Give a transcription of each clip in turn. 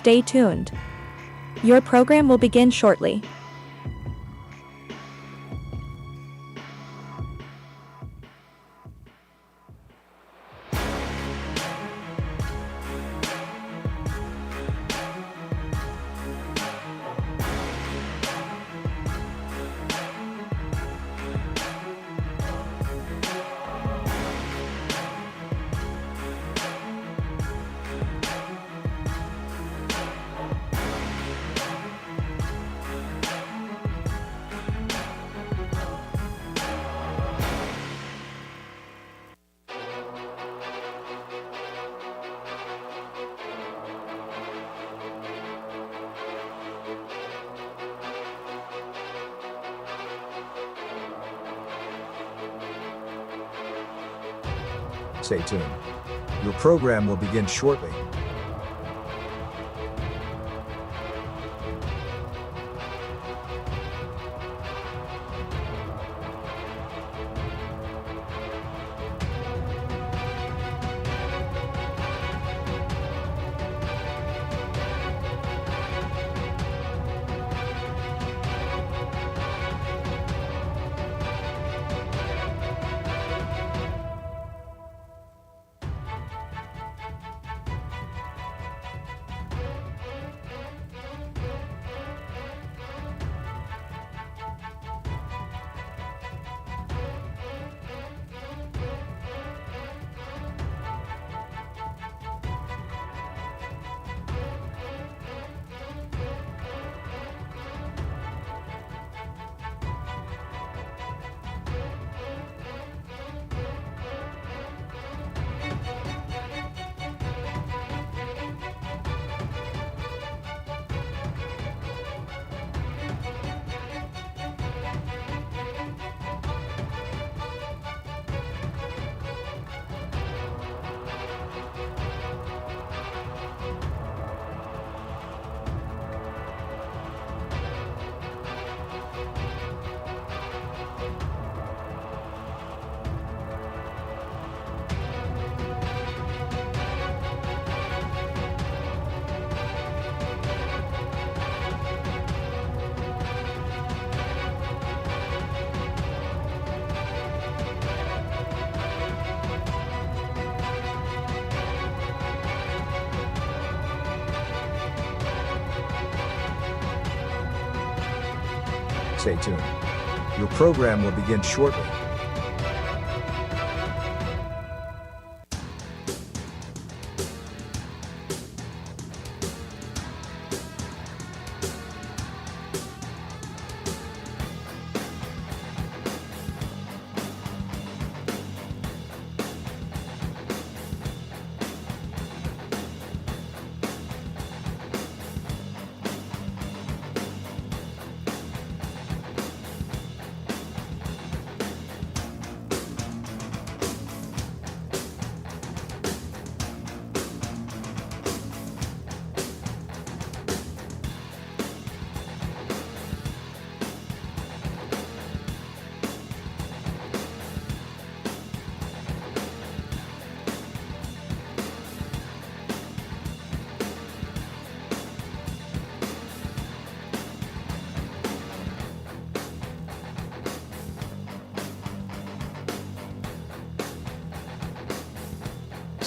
Stay tuned. Your program will begin shortly. Stay tuned. Your program will begin shortly. Stay tuned. Your program will begin shortly.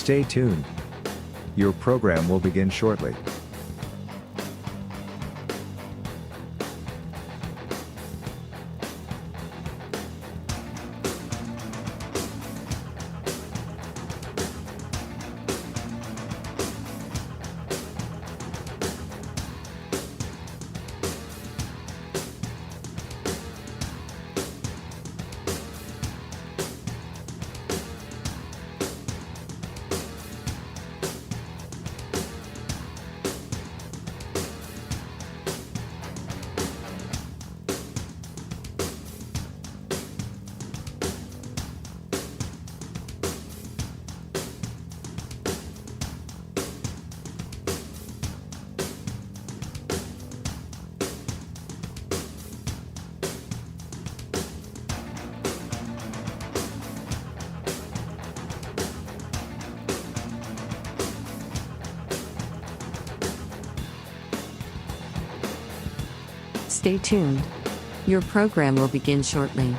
Stay tuned. Your program will begin shortly. Stay tuned. Your program will begin shortly.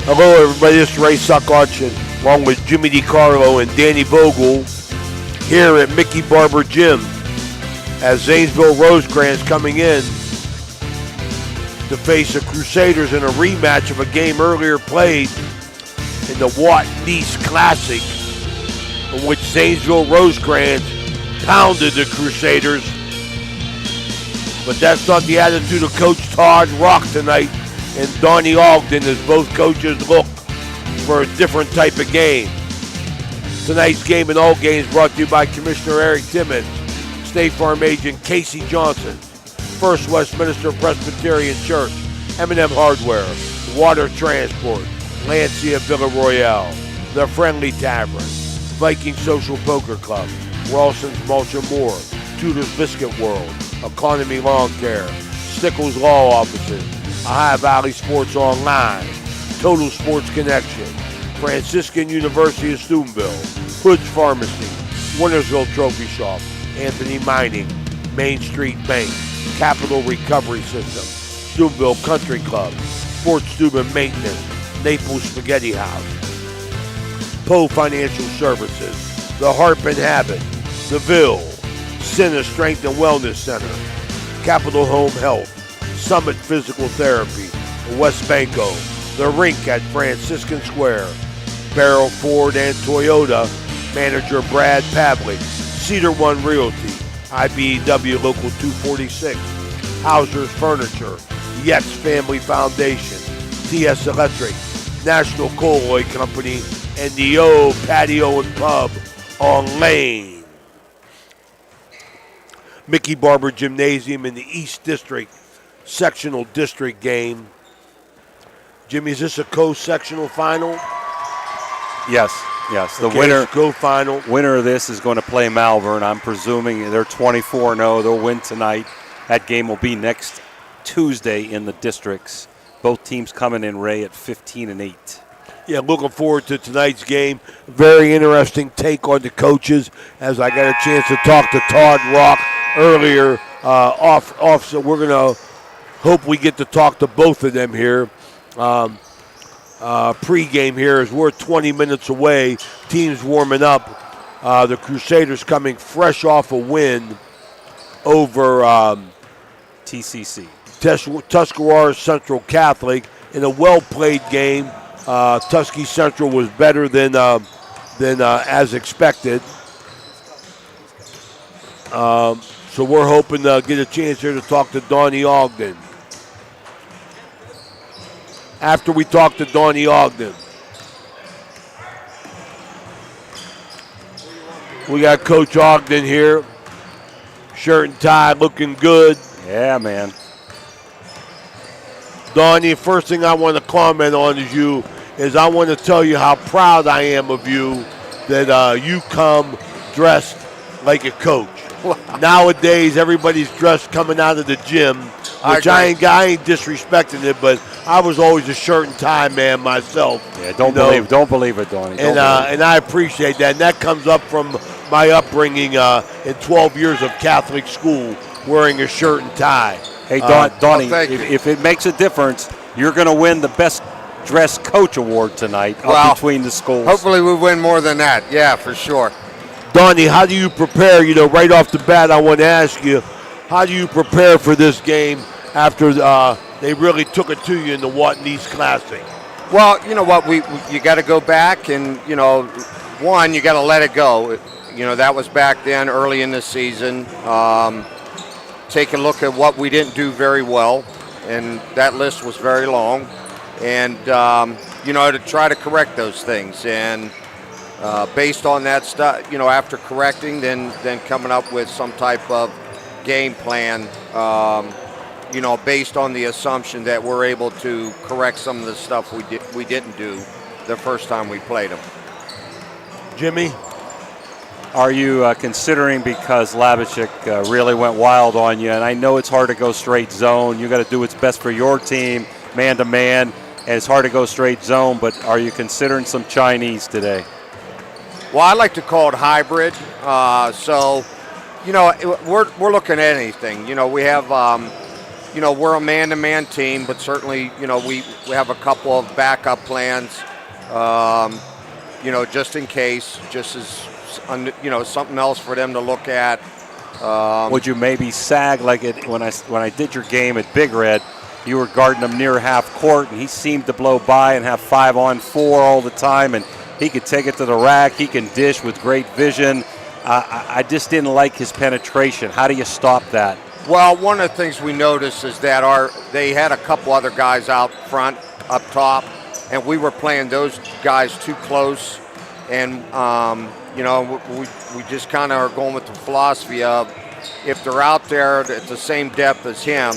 Hello, everybody. This is Ray Suckarchin, along with Jimmy DiCarlo and Danny Vogel, here at Mickey Barber Gym, as Zanesville Rosecrans coming in to face the Crusaders in a rematch of a game earlier played in the Watt Nice Classic, in which Zanesville Rosecrans pounded the Crusaders. But that's not the attitude of Coach Todd Rock tonight and Donnie Ogden, as both coaches look for a different type of game. Tonight's game and all games brought to you by Commissioner Eric Timmons, State Farm Agent Casey Johnson, First Westminster Presbyterian Church, M&M Hardware, Water Transport, Lancia Villa Royale, The Friendly Tavern, Viking Social Poker Club, Rawson's Mulch and More, Tudor's Biscuit World, Economy Lawn Care, Stickles Law Offices, Ohio Valley Sports Online, Total Sports Connection, Franciscan University of Steubenville, Hood's Pharmacy, Wintersville Trophy Shop, Anthony Mining, Main Street Bank, Capital Recovery System, Steubenville Country Club, Sports Student Maintenance, Naples Spaghetti House, Poe Financial Services, The Harp and Habit, The Ville, Center Strength and Wellness Center, Capital Home Health, Summit Physical Therapy, West Banco, The Rink at Franciscan Square, Barrel Ford and Toyota, Manager Brad Pavlik, Cedar One Realty, IBEW Local 246, Hauser's Furniture, Yex Family Foundation, TS Electric, National Coal Oil Company, and the O Patio and Pub on Lane. Mickey Barber Gymnasium in the East District sectional district game. Jimmy, is this a co-sectional final? Yes. The Okay, winner co-final. Winner of this is going to play Malvern. I'm presuming they're 24-0. They'll win tonight. That game will be next Tuesday in the districts. Both teams coming in, Ray, at 15-8. Yeah, looking forward to tonight's game. Very interesting take on the coaches, as I got a chance to talk to Todd Rock earlier off. So we're going to hope we get to talk to both of them here. Pregame here, as we're 20 minutes away. Teams warming up. The Crusaders coming fresh off a win over TCC. Tuscarora Central Catholic in a well-played game. Tuskegee Central was better than as expected. So we're hoping to get a chance here to talk to Donnie Ogden. After we talk to Donnie Ogden, we got Coach Ogden here. Shirt and tie, looking good. Yeah, man. Donnie, first thing I want to comment on is I want to tell you how proud I am of you that you come dressed like a coach. Nowadays, everybody's dressed coming out of the gym, which I ain't disrespecting it, but I was always a shirt and tie man myself. Yeah, don't believe it, Donnie. And I appreciate that. And that comes up from my upbringing in 12 years of Catholic school, wearing a shirt and tie. Hey, Donnie, if it makes a difference, you're going to win the best dress coach award tonight Well, between the schools. Hopefully we win more than that. Yeah, for sure. Donnie, how do you prepare? Right off the bat, I want to ask you, how do you prepare for this game after they really took it to you in the Walton East Classic? Well, you know what? You got to go back and, one, you got to let it go. That was back then early in the season. Take a look at what we didn't do very well, and that list was very long. And, to try to correct those things. And based on that stuff, after correcting, then coming up with some type of game plan, based on the assumption that we're able to correct some of the stuff we didn't do the first time we played them. Jimmy? Are you considering, because Labachik really went wild on you, and I know it's hard to go straight zone, you got to do what's best for your team, man-to-man, and it's hard to go straight zone, but are you considering some Chinese today? Well, I like to call it hybrid. We're looking at anything. We have, we're a man-to-man team, but certainly, we have a couple of backup plans, just in case, just as, something else for them to look at. Would you maybe sag like it when I did your game at Big Red? You were guarding him near half court, and he seemed to blow by and have 5-on-4 all the time, and he could take it to the rack. He can dish with great vision. I just didn't like his penetration. How do you stop that? Well, one of the things we noticed is that they had a couple other guys out front, up top, and we were playing those guys too close. And, we just kind of are going with the philosophy of if they're out there at the same depth as him,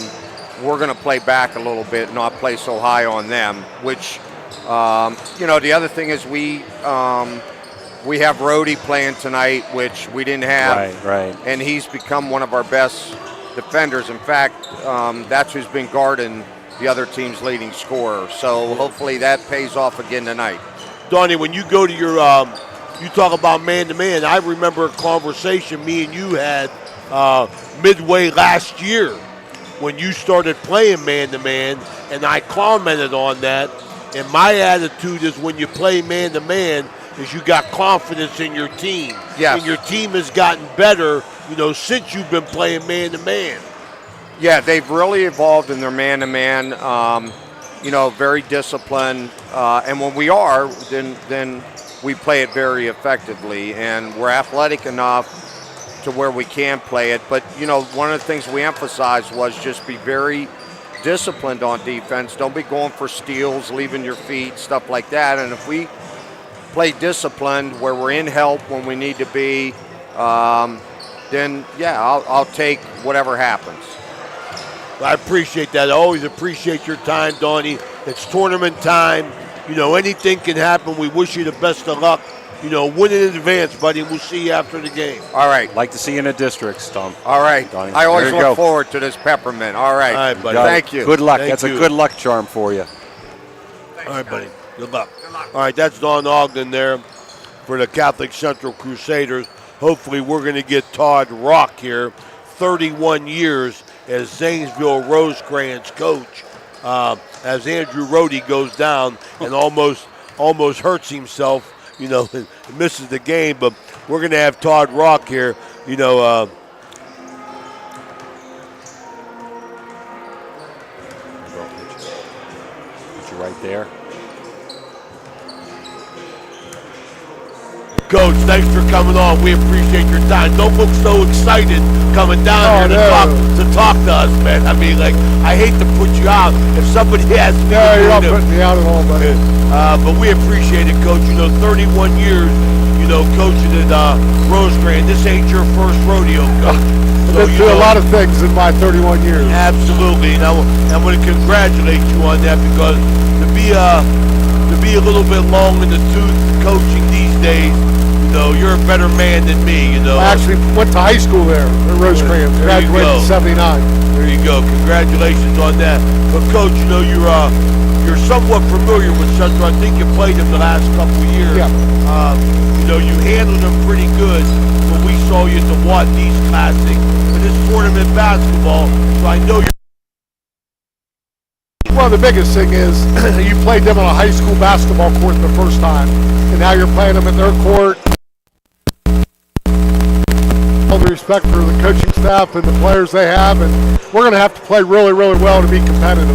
we're going to play back a little bit, not play so high on them, which, the other thing is we have Rhodey playing tonight, which we didn't have. Right. And he's become one of our best defenders. In fact, that's who's been guarding the other team's leading scorer. So hopefully that pays off again tonight. Donnie, when you go to your, you talk about man-to-man, I remember a conversation me and you had midway last year when you started playing man-to-man, and I commented on that. And my attitude is when you play man-to-man is you got confidence in your team. Yes. And your team has gotten better, since you've been playing man-to-man. Yeah, they've really evolved in their man-to-man, very disciplined. And when we are, then we play it very effectively. And we're athletic enough to where we can play it. But, one of the things we emphasized was just be very disciplined on defense. Don't be going for steals, leaving your feet, stuff like that. And if we play disciplined where we're in help when we need to be, then, yeah, I'll take whatever happens. I appreciate that. I always appreciate your time, Donnie. It's tournament time. Anything can happen. We wish you the best of luck. Win in advance, buddy. We'll see you after the game. All right. Like to see you in the districts, Tom. All right. Donnie. I always look forward to this peppermint. All right. All right, buddy. Thank you. Good luck. Thank That's you. a good luck charm for you. All right, buddy. Good luck. All right, that's Don Ogden there for the Catholic Central Crusaders. Hopefully we're going to get Todd Rock here, 31 years as Zanesville Rosecrans coach, as Andrew Rhodey goes down and almost hurts himself, and misses the game. But we're going to have Todd Rock here, Put you right there. Coach, thanks for coming on. We appreciate your time. Don't look so excited coming down here to talk to us, man. I mean, I hate to put you out. If somebody asks me, you're not putting me out at all, buddy. But we appreciate it, Coach. 31 years, coaching at Rosecrans. This ain't your first rodeo, Coach. I've been through a lot of things in my 31 years. Absolutely, and I'm going to congratulate you on that, because to be a little bit long in the tooth coaching these days, you're a better man than me, I actually went to high school there at Rosecrans. Graduated in 79. There you go. Congratulations on that. But Coach, you're somewhat familiar with Central. I think you played them the last couple of years. Yeah. You handled them pretty good when we saw you at the Walton East Classic. But it's tournament basketball, so I know you're. Well, Well, the biggest thing is you played them on a high school basketball court the first time, and now you're playing them at their court. All the respect for the coaching staff and the players they have, and we're going to have to play really, really well to be competitive.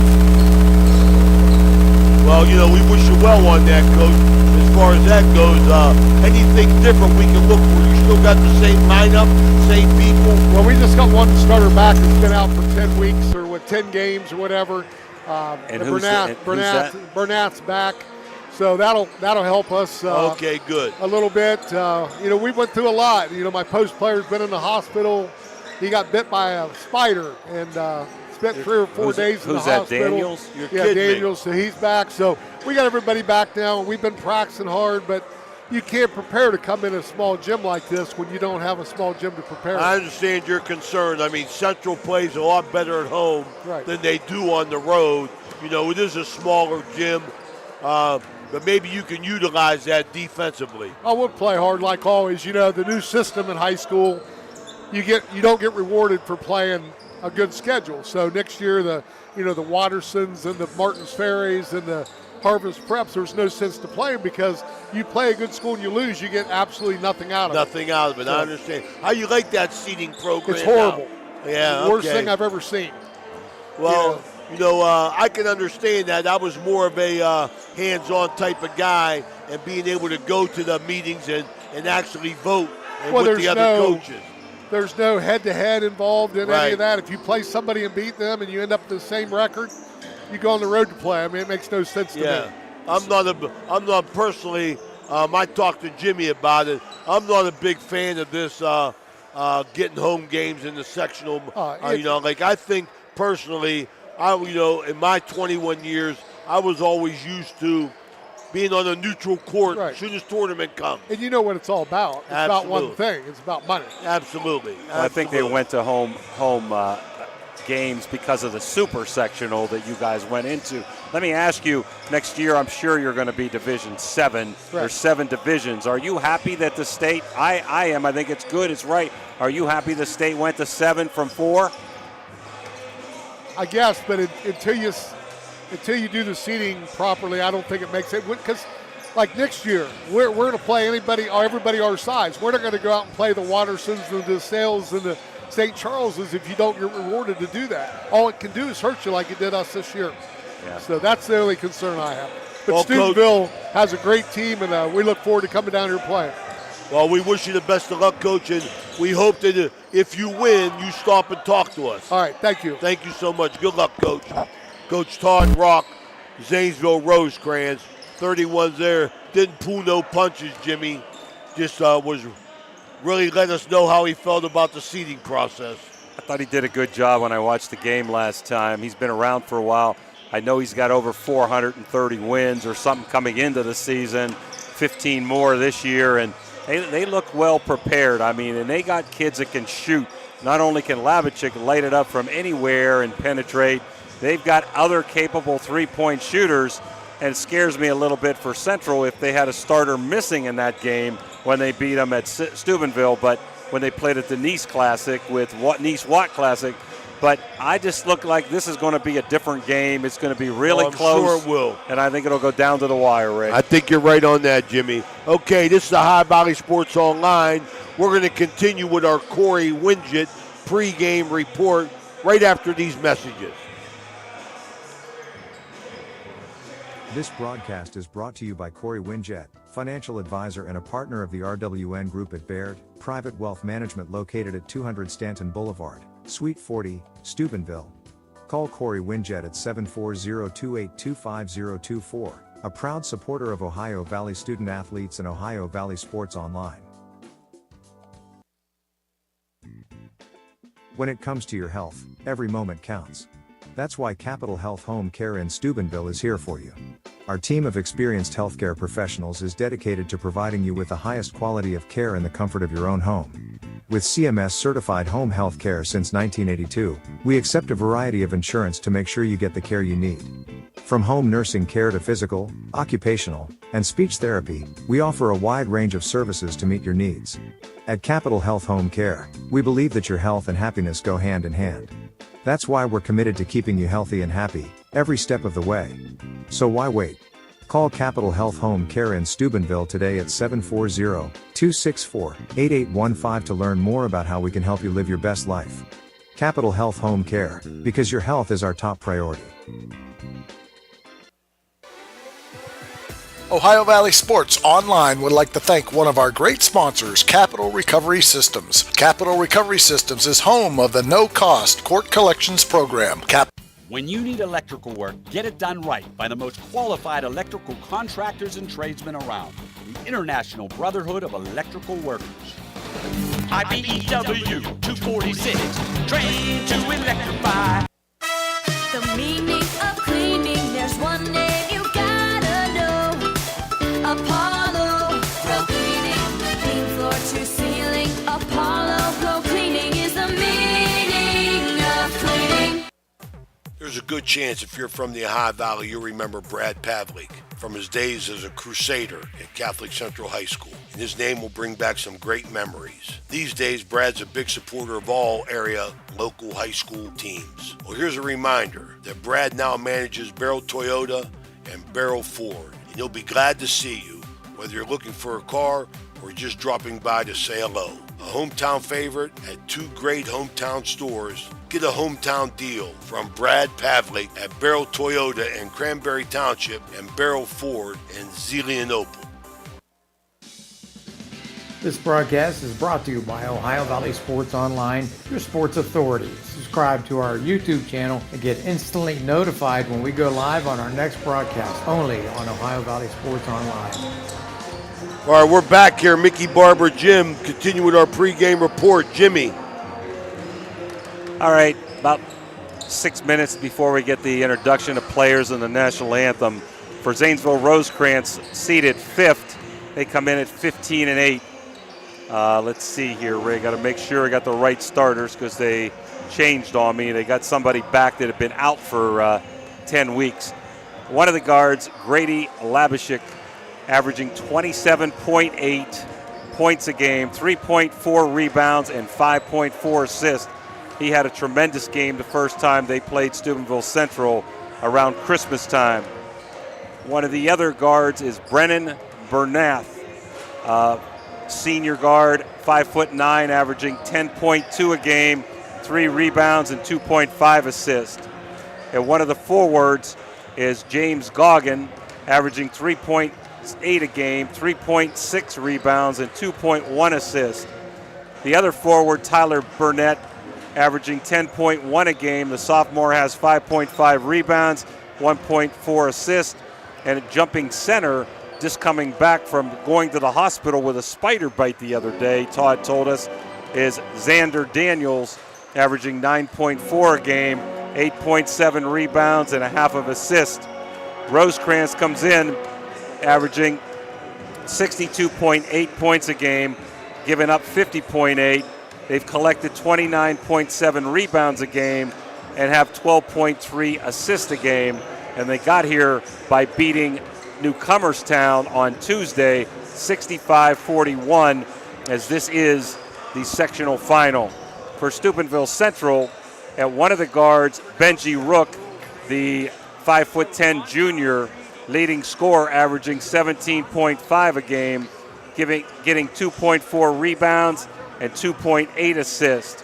Well, we wish you well on that, Coach. As far as that goes, anything different we can look for? You still got the same lineup, same people? Well, we just got one starter back that's been out for 10 weeks or 10 games or whatever. And who's that? Burnat's back, so that'll help us. Okay, good. A little bit. We went through a lot. My post player's been in the hospital. He got bit by a spider and spent 3 or 4 days in the hospital. Who's that, Daniels? You're kidding me. Daniels. So he's back. So we got everybody back now. We've been practicing hard, but you can't prepare to come in a small gym like this when you don't have a small gym to prepare. I understand your concern. I mean, Central plays a lot better at home than they do on the road. It is a smaller gym, but maybe you can utilize that defensively. I would play hard like always. The new system in high school, you don't get rewarded for playing a good schedule. So next year, the Wattersons and the Martins Ferries and the Harvest Preps, there's no sense to play them because you play a good school and you lose, you get absolutely nothing out of it. Nothing out of it. So, I understand. How you like that seating program? It's horrible. Now? Yeah, the worst thing I've ever seen. Well, I can understand that. I was more of a hands-on type of guy, and being able to go to the meetings and actually vote with the other coaches. There's no head-to-head involved in any of that. If you play somebody and beat them and you end up with the same record, you go on the road to play. I mean, it makes no sense to me. I'm not personally. I talked to Jimmy about it. I'm not a big fan of this getting home games in the sectional. I think personally, in my 21 years, I was always used to being on a neutral court should this tournament come. And you know what it's all about. It's about one thing. It's about money. Absolutely. Well, I think they went to home games because of the super sectional that you guys went into. Let me ask you, next year I'm sure you're going to be Division 7. There's 7 divisions. Are you happy that the state, I am, I think it's good, it's right. Are you happy the state went to 7 from 4? I guess, but until you do the seating properly, I don't think it makes it. Because, like next year, we're going to play everybody our size. We're not going to go out and play the Wattersons and the Sales and the St. Charles's if you don't get rewarded to do that. All it can do is hurt you like it did us this year. Yeah. So that's the only concern I have. But Steubenville has a great team, and we look forward to coming down here and playing. Well, we wish you the best of luck, Coach, and we hope that if you win, you stop and talk to us. All right, thank you. Thank you so much. Good luck, Coach. Coach Todd Rock, Zanesville Rosecrans, 31's there. Didn't pull no punches, Jimmy. Just was really let us know how he felt about the seeding process. I thought he did a good job when I watched the game last time. He's been around for a while. I know he's got over 430 wins or something coming into the season, 15 more this year, and they look well prepared. I mean, and they got kids that can shoot. Not only can Lavichik light it up from anywhere and penetrate, they've got other capable three-point shooters, and it scares me a little bit for Central if they had a starter missing in that game when they beat them at Steubenville, but when they played at the Nice Classic with Nice Watt Classic. But I just look like this is going to be a different game. It's going to be really close. Sure it will. And I think it'll go down to the wire, Ray. I think you're right on that, Jimmy. Okay, this is the High Valley Sports Online. We're going to continue with our Corey Winget pregame report right after these messages. This broadcast is brought to you by Corey Winget, financial advisor and a partner of the RWN Group at Baird, private wealth management located at 200 Stanton Boulevard, Suite 40, Steubenville. Call Corey Winget at 740-2825024, a proud supporter of Ohio Valley student athletes and Ohio Valley Sports Online. When it comes to your health, every moment counts. That's why Capital Health Home Care in Steubenville is here for you. Our team of experienced healthcare professionals is dedicated to providing you with the highest quality of care in the comfort of your own home. With CMS certified home health care since 1982, we accept a variety of insurance to make sure you get the care you need. From home nursing care to physical, occupational, and speech therapy, we offer a wide range of services to meet your needs. At Capital Health Home Care, we believe that your health and happiness go hand in hand. That's why we're committed to keeping you healthy and happy, every step of the way. So why wait? Call Capital Health Home Care in Steubenville today at 740-264-8815 to learn more about how we can help you live your best life. Capital Health Home Care, because your health is our top priority. Ohio Valley Sports Online would like to thank one of our great sponsors, Capital Recovery Systems. Capital Recovery Systems is home of the no-cost court collections program. When you need electrical work, get it done right by the most qualified electrical contractors and tradesmen around. The International Brotherhood of Electrical Workers. IBEW 246, trained to electrify. The meaning of cleaning, there's one name you gotta know. Apollo Pro Cleaning, clean floor to ceiling. Apollo Pro Cleaning is the meaning of cleaning. There's a good chance if you're from the Ohio Valley, you'll remember Brad Pavlik from his days as a Crusader at Catholic Central High School, and his name will bring back some great memories. These days, Brad's a big supporter of all area local high school teams. Well, here's a reminder that Brad now manages Barrel Toyota and Barrel Ford, and he'll be glad to see you, whether you're looking for a car or just dropping by to say hello. A hometown favorite at two great hometown stores. Get a hometown deal from Brad Pavlik at Barrel Toyota in Cranberry Township and Barrel Ford in Zelienople. This broadcast is brought to you by Ohio Valley Sports Online, your sports authority. Subscribe to our YouTube channel and get instantly notified when we go live on our next broadcast, only on Ohio Valley Sports Online. All right, we're back here. Mickey Barber, Jim, continue with our pregame report. Jimmy. All right, about 6 minutes before we get the introduction of players in the national anthem. For Zanesville Rosecrans, seeded 5th. They come in at 15-8. Let's see here, Ray. Got to make sure I got the right starters because they changed on me. They got somebody back that had been out for 10 weeks. One of the guards, Grady Labashik, averaging 27.8 points a game, 3.4 rebounds, and 5.4 assists. He had a tremendous game the first time they played Steubenville Central around Christmas time. One of the other guards is Brennan Bernath, senior guard, 5'9", averaging 10.2 a game, 3 rebounds, and 2.5 assists. And one of the forwards is James Goggin, averaging 3.8 a game, 3.6 rebounds, and 2.1 assists. The other forward, Tyler Burnett, averaging 10.1 a game. The sophomore has 5.5 rebounds, 1.4 assists, and a jumping center, just coming back from going to the hospital with a spider bite the other day, Todd told us, is Xander Daniels, averaging 9.4 a game, 8.7 rebounds, and a half of assist. Rosecrans comes in averaging 62.8 points a game, giving up 50.8. They've collected 29.7 rebounds a game and have 12.3 assists a game. And they got here by beating Newcomerstown on Tuesday, 65-41, as this is the sectional final. For Steubenville Central, at one of the guards, Benji Rook, the 5'10" junior, leading scorer, averaging 17.5 a game, getting 2.4 rebounds and 2.8 assists.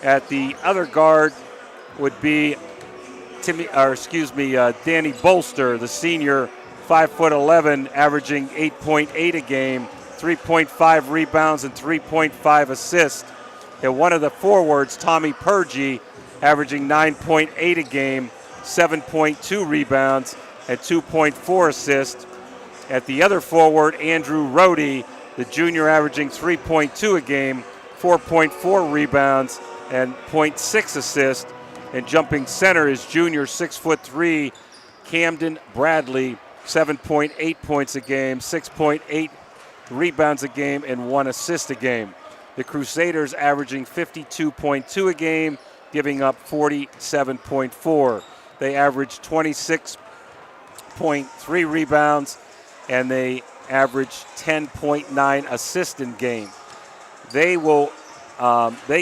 At the other guard would be Danny Bolster, the senior, 5'11", averaging 8.8 a game, 3.5 rebounds and 3.5 assists. And one of the forwards, Tommy Purgie, averaging 9.8 a game, 7.2 rebounds and 2.4 assists. At the other forward, Andrew Rohde, the junior, averaging 3.2 a game, 4.4 rebounds and 0.6 assists. And jumping center is junior, 6'3", Camden Bradley, 7.8 points a game, 6.8 rebounds a game, and 1 assist a game. The Crusaders averaging 52.2 a game, giving up 47.4. They average 26.3 rebounds, and they average 10.9 assists in game. They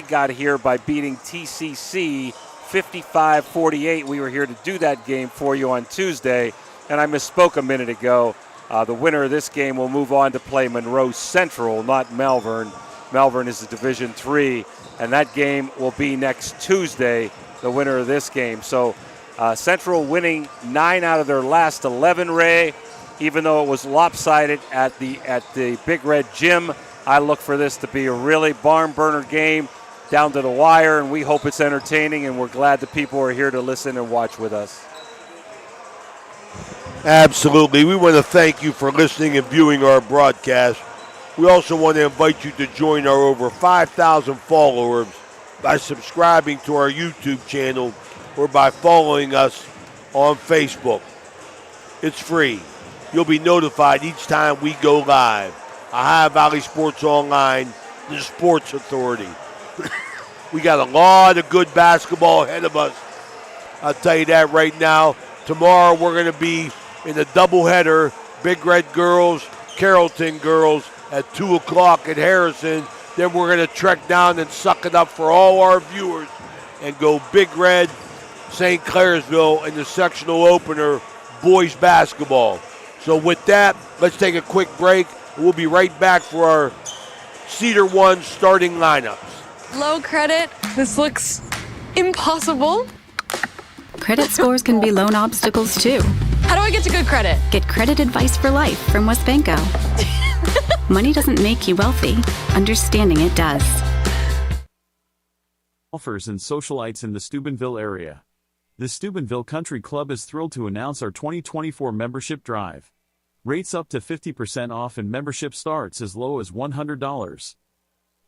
got here by beating TCC 55-48. We were here to do that game for you on Tuesday, and I misspoke a minute ago. The winner of this game will move on to play Monroe Central, not Malvern. Malvern is a Division III, and that game will be next Tuesday, the winner of this game. So Central winning 9 out of their last 11, Ray. Even though it was lopsided at the Big Red Gym, I look for this to be a really barn burner game down to the wire, and we hope it's entertaining, and we're glad the people are here to listen and watch with us. Absolutely. We want to thank you for listening and viewing our broadcast. We also want to invite you to join our over 5,000 followers by subscribing to our YouTube channel or by following us on Facebook. It's free. You'll be notified each time we go live. Ohio Valley Sports Online, the Sports Authority. We got a lot of good basketball ahead of us. I'll tell you that right now. Tomorrow we're going to be in a doubleheader, Big Red girls, Carrollton girls at 2 o'clock at Harrison. Then we're going to trek down and suck it up for all our viewers and go Big Red, St. Clairsville in the sectional opener, boys basketball. So with that, let's take a quick break. We'll be right back for our Cedar One starting lineups. Low credit. This looks impossible. Credit scores can be loan obstacles too. How do I get to good credit? Get credit advice for life from WesBanco. Money doesn't make you wealthy. Understanding it does. Golfers and socialites in the Steubenville area. The Steubenville Country Club is thrilled to announce our 2024 membership drive. Rates up to 50% off and membership starts as low as $100.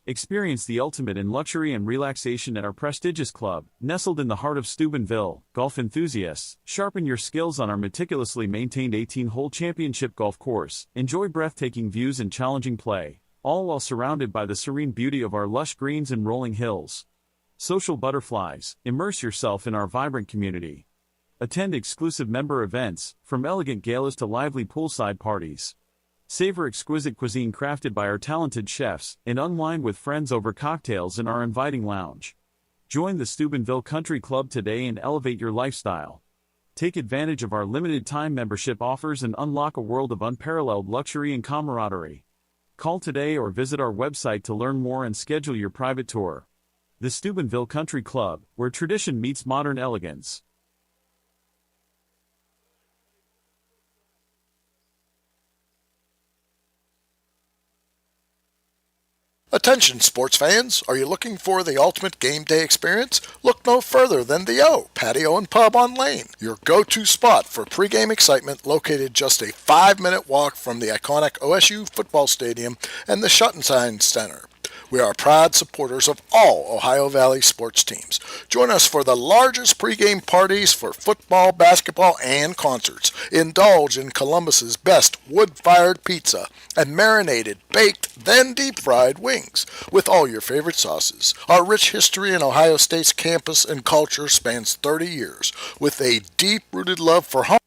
Experience the ultimate in luxury and relaxation at our prestigious club, nestled in the heart of Steubenville. Golf enthusiasts, sharpen your skills on our meticulously maintained 18-hole championship golf course. Enjoy breathtaking views and challenging play, all while surrounded by the serene beauty of our lush greens and rolling hills. Social butterflies, immerse yourself in our vibrant community. Attend exclusive member events, from elegant galas to lively poolside parties. Savor exquisite cuisine crafted by our talented chefs, and unwind with friends over cocktails in our inviting lounge. Join the Steubenville Country Club today and elevate your lifestyle. Take advantage of our limited-time membership offers and unlock a world of unparalleled luxury and camaraderie. Call today or visit our website to learn more and schedule your private tour. The Steubenville Country Club, where tradition meets modern elegance. Attention sports fans, are you looking for the ultimate game day experience? Look no further than the O Patio and Pub on Lane, your go-to spot for pregame excitement, located just a 5-minute walk from the iconic OSU football stadium and the Schottenstein Center. We are proud supporters of all Ohio Valley sports teams. Join us for the largest pregame parties for football, basketball, and concerts. Indulge in Columbus's best wood-fired pizza and marinated, baked, then deep-fried wings with all your favorite sauces. Our rich history in Ohio State's campus and culture spans 30 years with a deep-rooted love for home.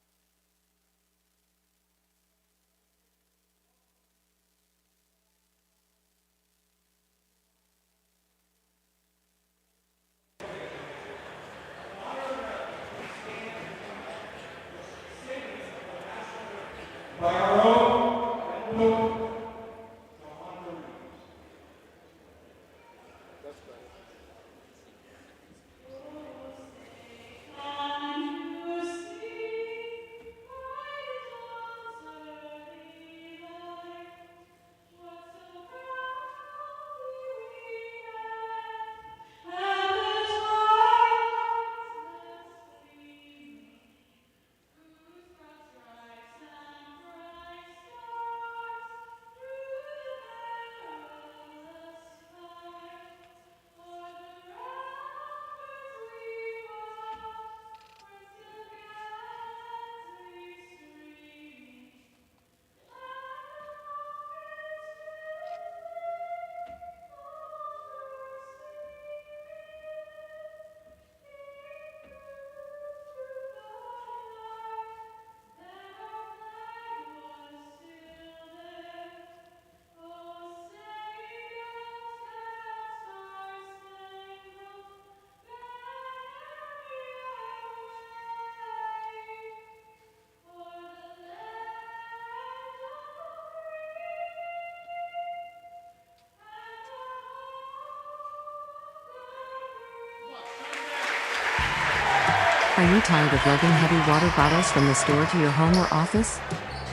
Are you tired of lugging heavy water bottles from the store to your home or office?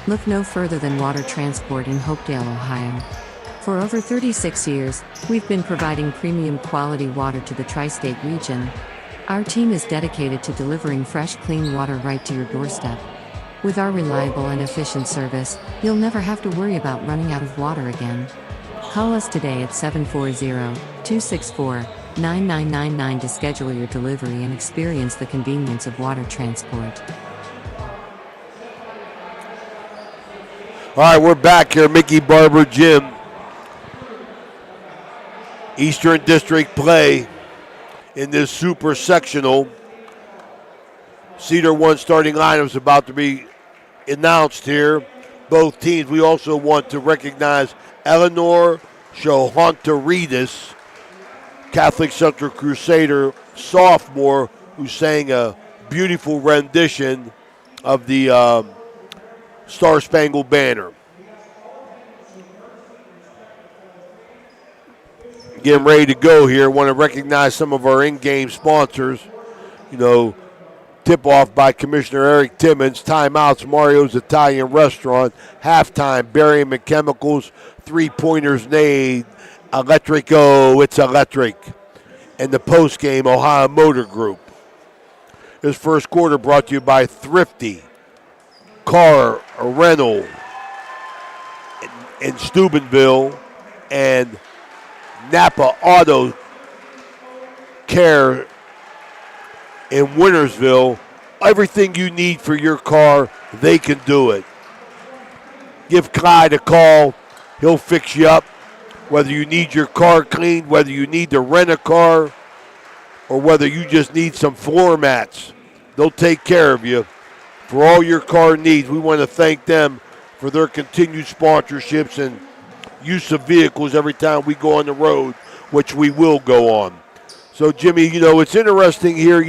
Look no further than Water Transport in Hopedale, Ohio. For over 36 years, we've been providing premium quality water to the tri-state region. Our team is dedicated to delivering fresh, clean water right to your doorstep. With our reliable and efficient service, you'll never have to worry about running out of water again. Call us today at 740-264-9999 to schedule your delivery and experience the convenience of water transport. All right, we're back here, Mickey Barber Gym. Eastern District play in this super sectional. Cedar 1 starting lineup is about to be announced here. Both teams. We also want to recognize Eleanor Shohontaridis, Catholic Central Crusader sophomore, who sang a beautiful rendition of the Star Spangled Banner. Getting ready to go here. Want to recognize some of our in-game sponsors. Tip-off by Commissioner Eric Timmons. Timeouts, Mario's Italian Restaurant. Halftime, Barium and Chemicals. Three-pointers, Nade. Electrico, it's electric. And the postgame, Ohio Motor Group. This first quarter brought to you by Thrifty, Car Rental in Steubenville, and Napa Auto Care in Wintersville. Everything you need for your car, they can do it. Give Clyde a call. He'll fix you up. Whether you need your car cleaned, whether you need to rent a car, or whether you just need some floor mats, they'll take care of you for all your car needs. We want to thank them for their continued sponsorships and use of vehicles every time we go on the road, which we will go on. So, Jimmy, it's interesting here,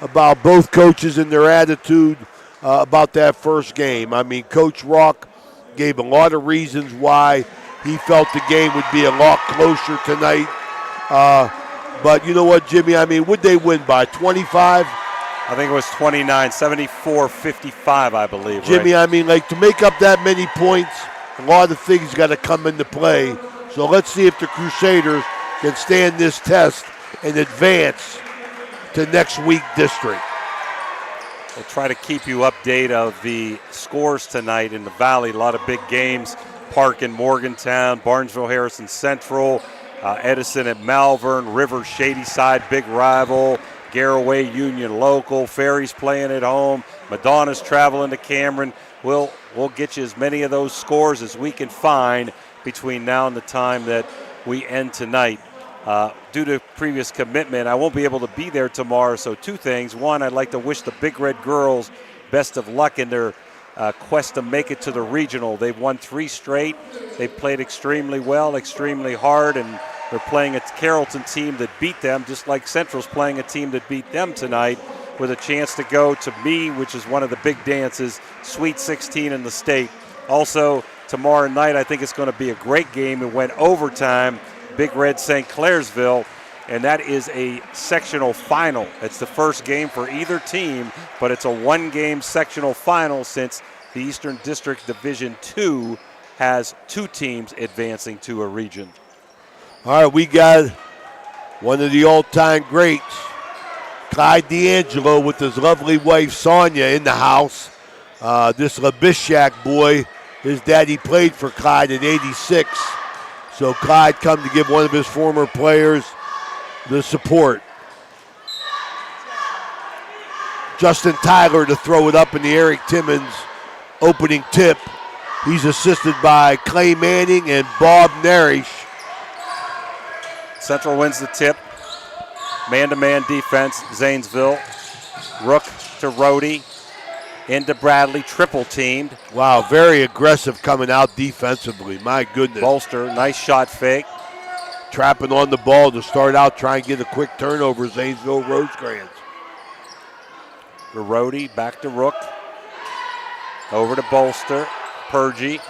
about both coaches and their attitude about that first game. I mean, Coach Rock gave a lot of reasons why he felt the game would be a lot closer tonight. But you know what, Jimmy? I mean, would they win by 25? I think it was 29, 74-55, I believe. Jimmy, right? I mean, to make up that many points, a lot of things got to come into play. So let's see if the Crusaders can stand this test and advance to next week district. We'll try to keep you updated of the scores tonight in the Valley. A lot of big games. Park in Morgantown, Barnesville, Harrison Central, Edison at Malvern, River, Shadyside, big rival, Garraway, Union local, Ferry's playing at home, Madonna's traveling to Cameron. We'll get you as many of those scores as we can find between now and the time that we end tonight. Due to previous commitment, I won't be able to be there tomorrow, so two things. One, I'd like to wish the Big Red girls best of luck in their quest to make it to the regional. They've won 3 straight. They've played extremely well, extremely hard, and they're playing a Carrollton team that beat them, just like Central's playing a team that beat them tonight, with a chance to go to me, which is one of the big dances, Sweet 16 in the state. Also, tomorrow night, I think it's going to be a great game. It went overtime, Big Red St. Clairsville, and that is a sectional final. It's the first game for either team, but it's a one-game sectional final since the Eastern District Division II has 2 teams advancing to a region. All right, we got one of the all-time greats, Clyde D'Angelo, with his lovely wife Sonia in the house. This Labishak boy, his daddy played for Clyde in '86. So Clyde come to give one of his former players the support. Justin Tyler to throw it up in the Eric Timmons opening tip. He's assisted by Clay Manning and Bob Narish. Central wins the tip. Man-to-man defense, Zanesville. Rook to Rhodey. Into Bradley, triple teamed. Wow, very aggressive coming out defensively. My goodness. Bolster, nice shot fake. Trapping on the ball to start out, trying to get a quick turnover, Zanesville Rosecrans. For Rhodey, back to Rook. Over to Bolster. Purgie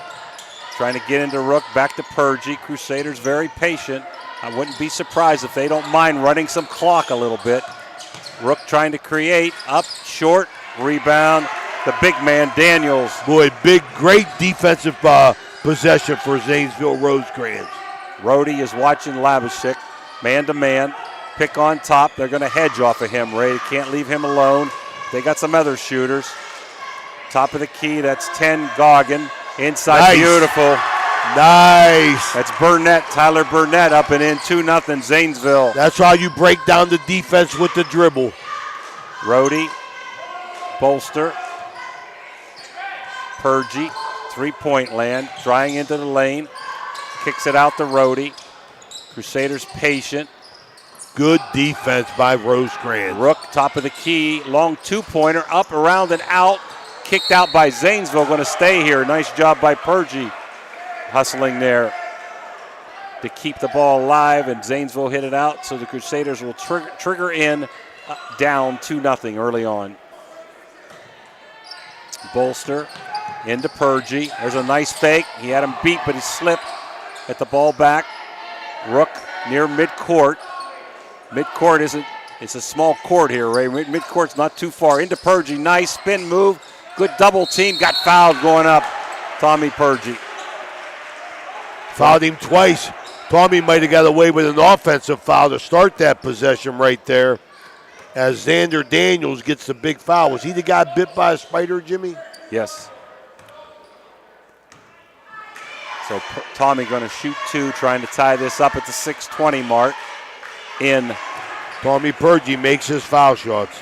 trying to get into Rook, back to Purgie. Crusaders very patient. I wouldn't be surprised if they don't mind running some clock a little bit. Rook trying to create. Up, short, rebound. The big man, Daniels. Boy, great defensive possession for Zanesville Rosecrans. Rhodey is watching Labashik, man-to-man. Pick on top. They're going to hedge off of him, Ray. They can't leave him alone. They got some other shooters. Top of the key, that's 10, Goggin. Inside, nice. Beautiful. Nice. That's Burnett, Tyler Burnett up and in, 2-0 Zanesville. That's how you break down the defense with the dribble. Rhodey, Bolster, Purgie, three-point land, drying into the lane. Kicks it out to Rhodey. Crusaders patient. Good defense by Rosecrans. Rook, top of the key, long two-pointer, up, around, and out. Kicked out by Zanesville, going to stay here. Nice job by Purgie, hustling there to keep the ball alive, and Zanesville hit it out, so the Crusaders will trigger in, down 2-0 early on. Bolster into Purgie. There's a nice fake. He had him beat, but he slipped at the ball back. Rook near midcourt. Midcourt isn't, it's a small court here, Ray. Midcourt's not too far. Into Purgie, nice spin move. Good double team, got fouled going up. Tommy Purgie. Fouled him twice. Tommy might have got away with an offensive foul to start that possession right there, as Xander Daniels gets the big foul. Was he the guy bit by a spider, Jimmy? Yes. So Tommy going to shoot two, trying to tie this up at the 6:20 mark. In. Tommy Purgie makes his foul shots.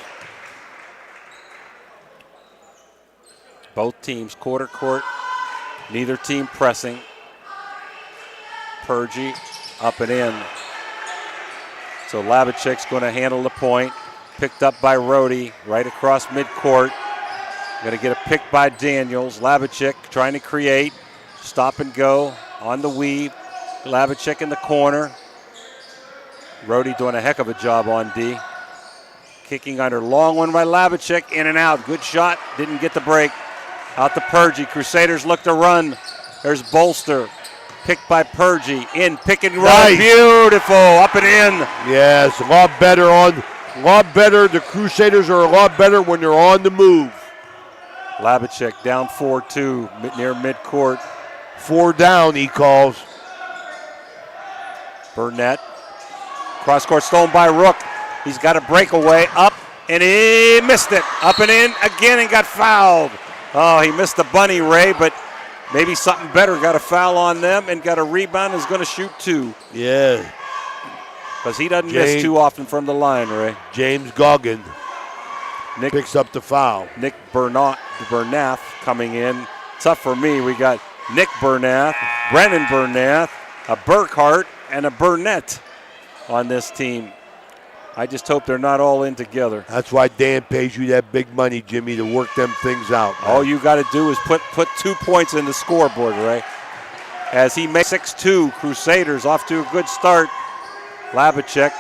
Both teams quarter court, neither team pressing. Purgie up and in. So Labachek's going to handle the point. Picked up by Rhodey right across midcourt. Going to get a pick by Daniels. Labachek trying to create. Stop and go on the weave. Labachek in the corner. Rhodey doing a heck of a job on D. Kicking under, long one by Labachek, in and out. Good shot, didn't get the break. Out to Purgie. Crusaders look to run. There's Bolster. Picked by Purgie. In, pick and roll. Nice. Beautiful. Up and in. Yes, a lot better. The Crusaders are a lot better when they're on the move. Labachek down 4-2 near midcourt. 4 down, he calls. Burnett. Cross court stolen by Rook. He's got a breakaway up, and he missed it. Up and in again and got fouled. Oh, he missed the bunny, Ray, but maybe something better. Got a foul on them and got a rebound. Is going to shoot two. Yeah. Because he doesn't miss too often from the line, Ray. James Goggin picks up the foul. Nick Bernath coming in. Tough for me. We got Nick Bernath, Brennan Bernath, a Burkhart, and a Burnett on this team. I just hope they're not all in together. That's why Dan pays you that big money, Jimmy, to work them things out. Man. All you got to do is put 2 points in the scoreboard, Ray. As he makes 6-2, Crusaders off to a good start. Labachek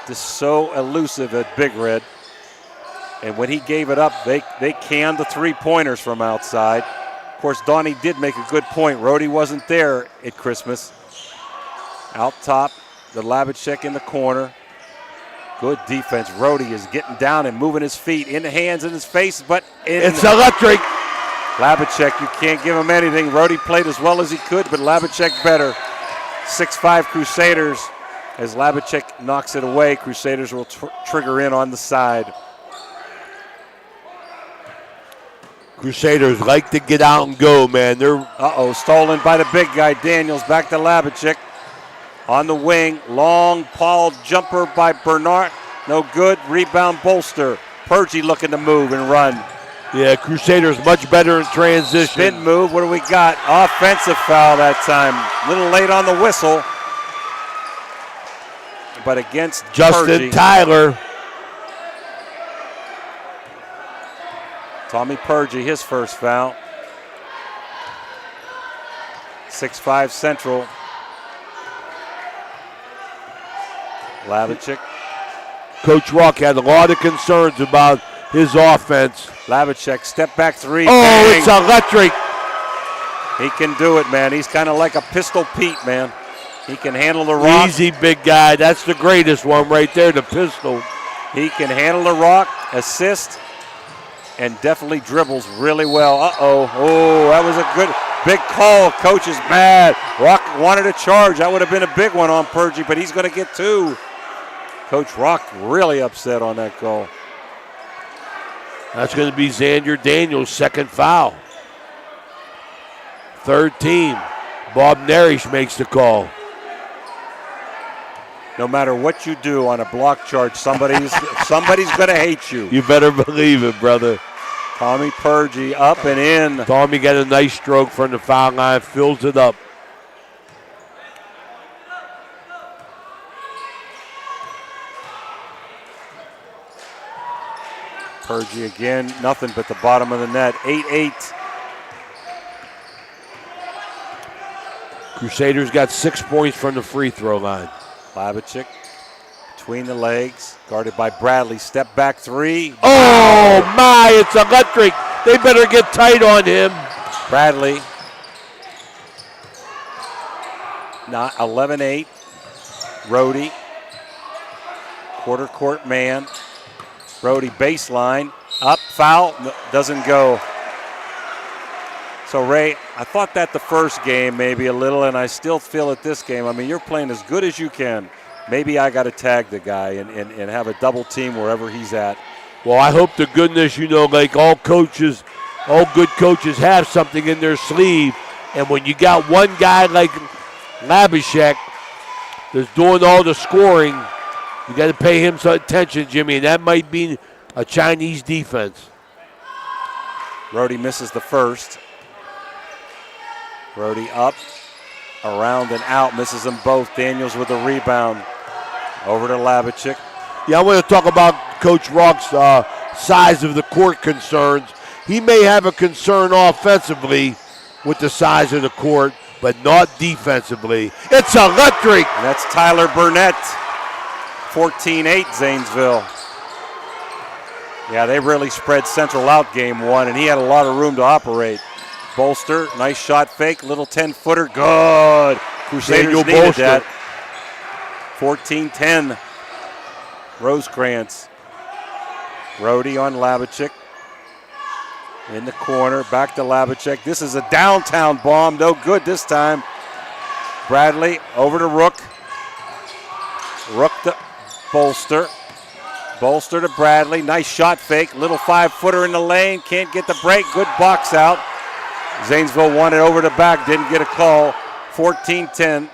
just so elusive at Big Red. And when he gave it up, they canned the 3-pointers from outside. Of course, Donnie did make a good point. Rhodey wasn't there at Christmas. Out top, the Labachek in the corner. Good defense. Rhodey is getting down and moving his feet, in the hands, in his face, but it's electric. Labachek, you can't give him anything. Rhodey played as well as he could, but Labachek better. 6'5 Crusaders. As Labachek knocks it away, Crusaders will trigger in on the side. Crusaders like to get out and go, man. They're stolen by the big guy, Daniels. Back to Labachek. On the wing, long Paul jumper by Bernard. No good. Rebound Bolster. Purgie looking to move and run. Yeah, Crusaders much better in transition. Spin move. What do we got? Offensive foul that time. A little late on the whistle. But against Justin Purgie. Tyler. Tommy Purgie, his first foul. 6'5 Central. Labachek. Coach Rock had a lot of concerns about his offense. Labachek, step back three. Oh, bang. It's electric. He can do it, man. He's kind of like a Pistol Pete, man. He can handle the rock. Easy, big guy. That's the greatest one right there, the pistol. He can handle the rock, assist, and definitely dribbles really well. Uh-oh. Oh, that was a good big call. Coach is mad. Rock wanted a charge. That would have been a big one on Purgie, but he's going to get 2. Coach Rock really upset on that call. That's going to be Xander Daniels' second foul. Third team. Bob Narish makes the call. No matter what you do on a block charge, somebody's going to hate you. You better believe it, brother. Tommy Purgie up and in. Tommy got a nice stroke from the foul line, fills it up. Purgie again, nothing but the bottom of the net. 8-8. Crusaders got 6 points from the free throw line. Labachik between the legs, guarded by Bradley. Step back 3. Oh, my, it's electric. They better get tight on him. Bradley. Not 11-8. Rhodey. Quarter court man. Rhodey baseline. Up, foul, doesn't go. So, Ray, I thought that the first game maybe a little, and I still feel it this game. I mean, you're playing as good as you can. Maybe I got to tag the guy and have a double team wherever he's at. Well, I hope to goodness, like all coaches, all good coaches have something in their sleeve. And when you got one guy like Labashek that's doing all the scoring, you got to pay him some attention, Jimmy, and that might be a Chinese defense. Rhodey misses the first. Rhodey up, around and out, misses them both. Daniels with a rebound. Over to Labachik. Yeah, I want to talk about Coach Rock's size of the court concerns. He may have a concern offensively with the size of the court, but not defensively. It's electric. And that's Tyler Burnett. 14-8 Zanesville. Yeah, they really spread Central out game 1, and he had a lot of room to operate. Bolster, nice shot fake, little 10-footer, good. Crusaders Daniel needed Bolster. that. 14-10, Rosecrans. Rhodey on Labachik. In the corner, back to Labachik. This is a downtown bomb, no good this time. Bradley over to Rook. Rook to Bolster. Bolster to Bradley, nice shot fake, little 5-footer in the lane, can't get the break, good box out. Zanesville won it over the back, didn't get a call. 14-10.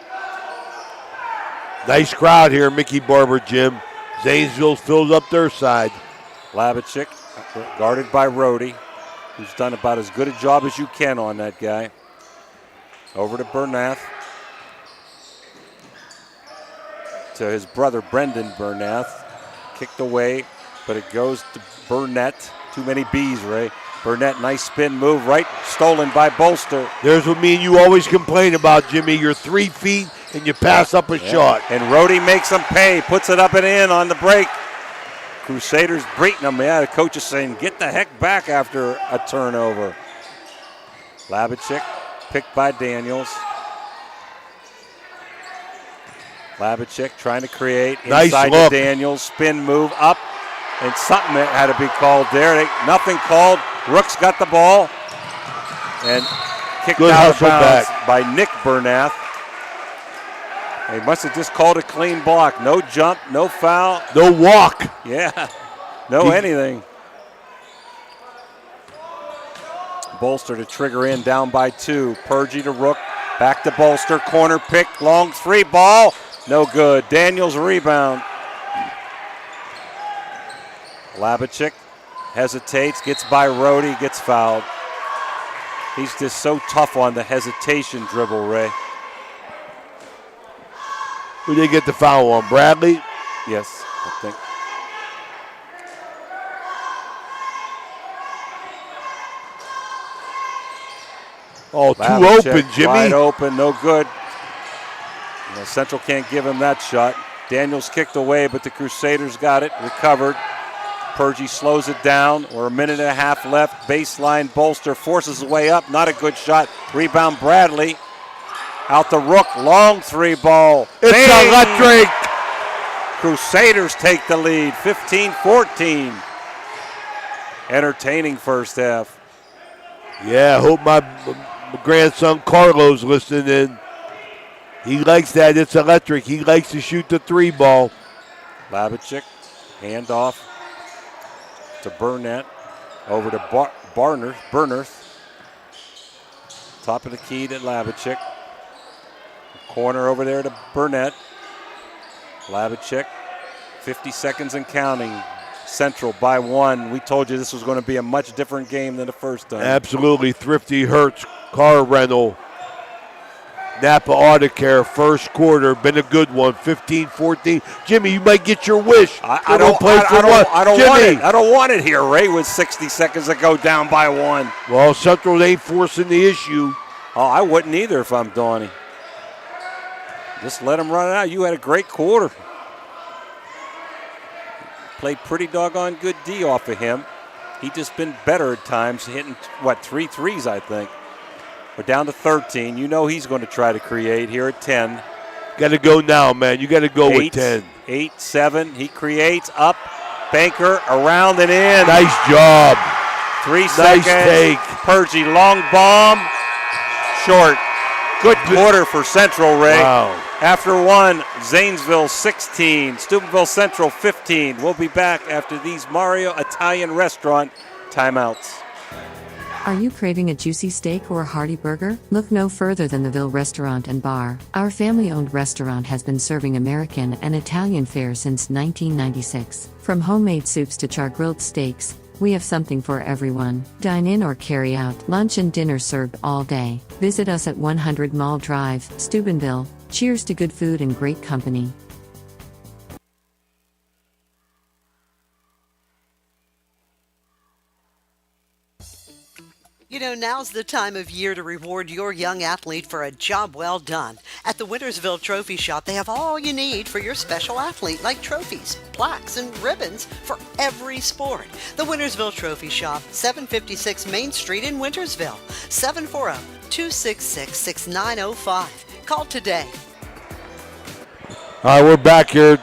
Nice crowd here, Mickey Barber Gym. Zanesville filled up their side. Labachik, guarded by Rhodey, who's done about as good a job as you can on that guy. Over to Bernath. To his brother, Brendan Bernath. Kicked away, but it goes to Burnett. Too many B's, Ray. Burnett, nice spin move, right? Stolen by Bolster. There's what me and you always complain about, Jimmy. You're 3 feet and you pass up a shot. And Rhodey makes them pay, puts it up and in on the break. Crusaders beating them. Yeah, the coach is saying, get the heck back after a turnover. Labachik, picked by Daniels. Labachik trying to create inside nice to Daniels. Spin move up, and something had to be called there. Nothing called. Rook's got the ball and kicked Good out of bounds back by Nick Bernath. They must have just called a clean block. No jump, no foul. No walk. Yeah, no anything. Bolster to trigger in, down by 2. Purgie to Rook, back to Bolster. Corner pick, long 3 ball. No good. Daniels rebound. Labachik hesitates, gets by Rhodey, gets fouled. He's just so tough on the hesitation dribble, Ray. Who did they get the foul on? Bradley? Yes, I think. Oh, too Labachik, open, Jimmy. Wide open, no good. Central can't give him that shot. Daniels kicked away, but the Crusaders got it, recovered. Purgie slows it down. We're a minute and a half left. Baseline, Bolster forces his way up. Not a good shot. Rebound, Bradley. Out to Rook. Long 3 ball. It's electric. Crusaders take the lead, 15-14. Entertaining first half. Yeah, I hope my grandson Carlos listening in. He likes that. It's electric. He likes to shoot the 3 ball. Labachik, handoff to Burnett. Over to Burners. Top of the key to Labachik. Corner over there to Burnett. Labachik, 50 seconds and counting. Central by 1. We told you this was going to be a much different game than the first time. Absolutely. Thrifty Hertz car rental. Napa Auto Care, first quarter, been a good one, 15-14. Jimmy, you might get your wish. I don't want it here, Ray, with 60 seconds to go down by 1. Well, Central ain't forcing the issue. Oh, I wouldn't either if I'm Donnie. Just let him run it out. You had a great quarter. Played pretty doggone good D off of him. He just been better at times, hitting, 3 threes, I think. We're down to 13. You know he's going to try to create here at 10. Got to go now, man. You got to go with 10. 8-7. He creates up. Banker around and in. Nice job. 3 seconds. Nice take. Purgy, long bomb. Short. Good quarter for Central, Ray. Wow. After 1, Zanesville 16, Steubenville Central 15. We'll be back after these Mario Italian Restaurant timeouts. Are you craving a juicy steak or a hearty burger? Look no further than the Ville Restaurant and Bar. Our family-owned restaurant has been serving American and Italian fare since 1996. From homemade soups to char-grilled steaks, we have something for everyone. Dine in or carry out. Lunch and dinner served all day. Visit us at 100 Mall Drive, Steubenville. Cheers to good food and great company. You know, now's the time of year to reward your young athlete for a job well done. At the Wintersville Trophy Shop, they have all you need for your special athlete, like trophies, plaques, and ribbons for every sport. The Wintersville Trophy Shop, 756 Main Street in Wintersville, 740-266-6905. Call today. All right, we're back here at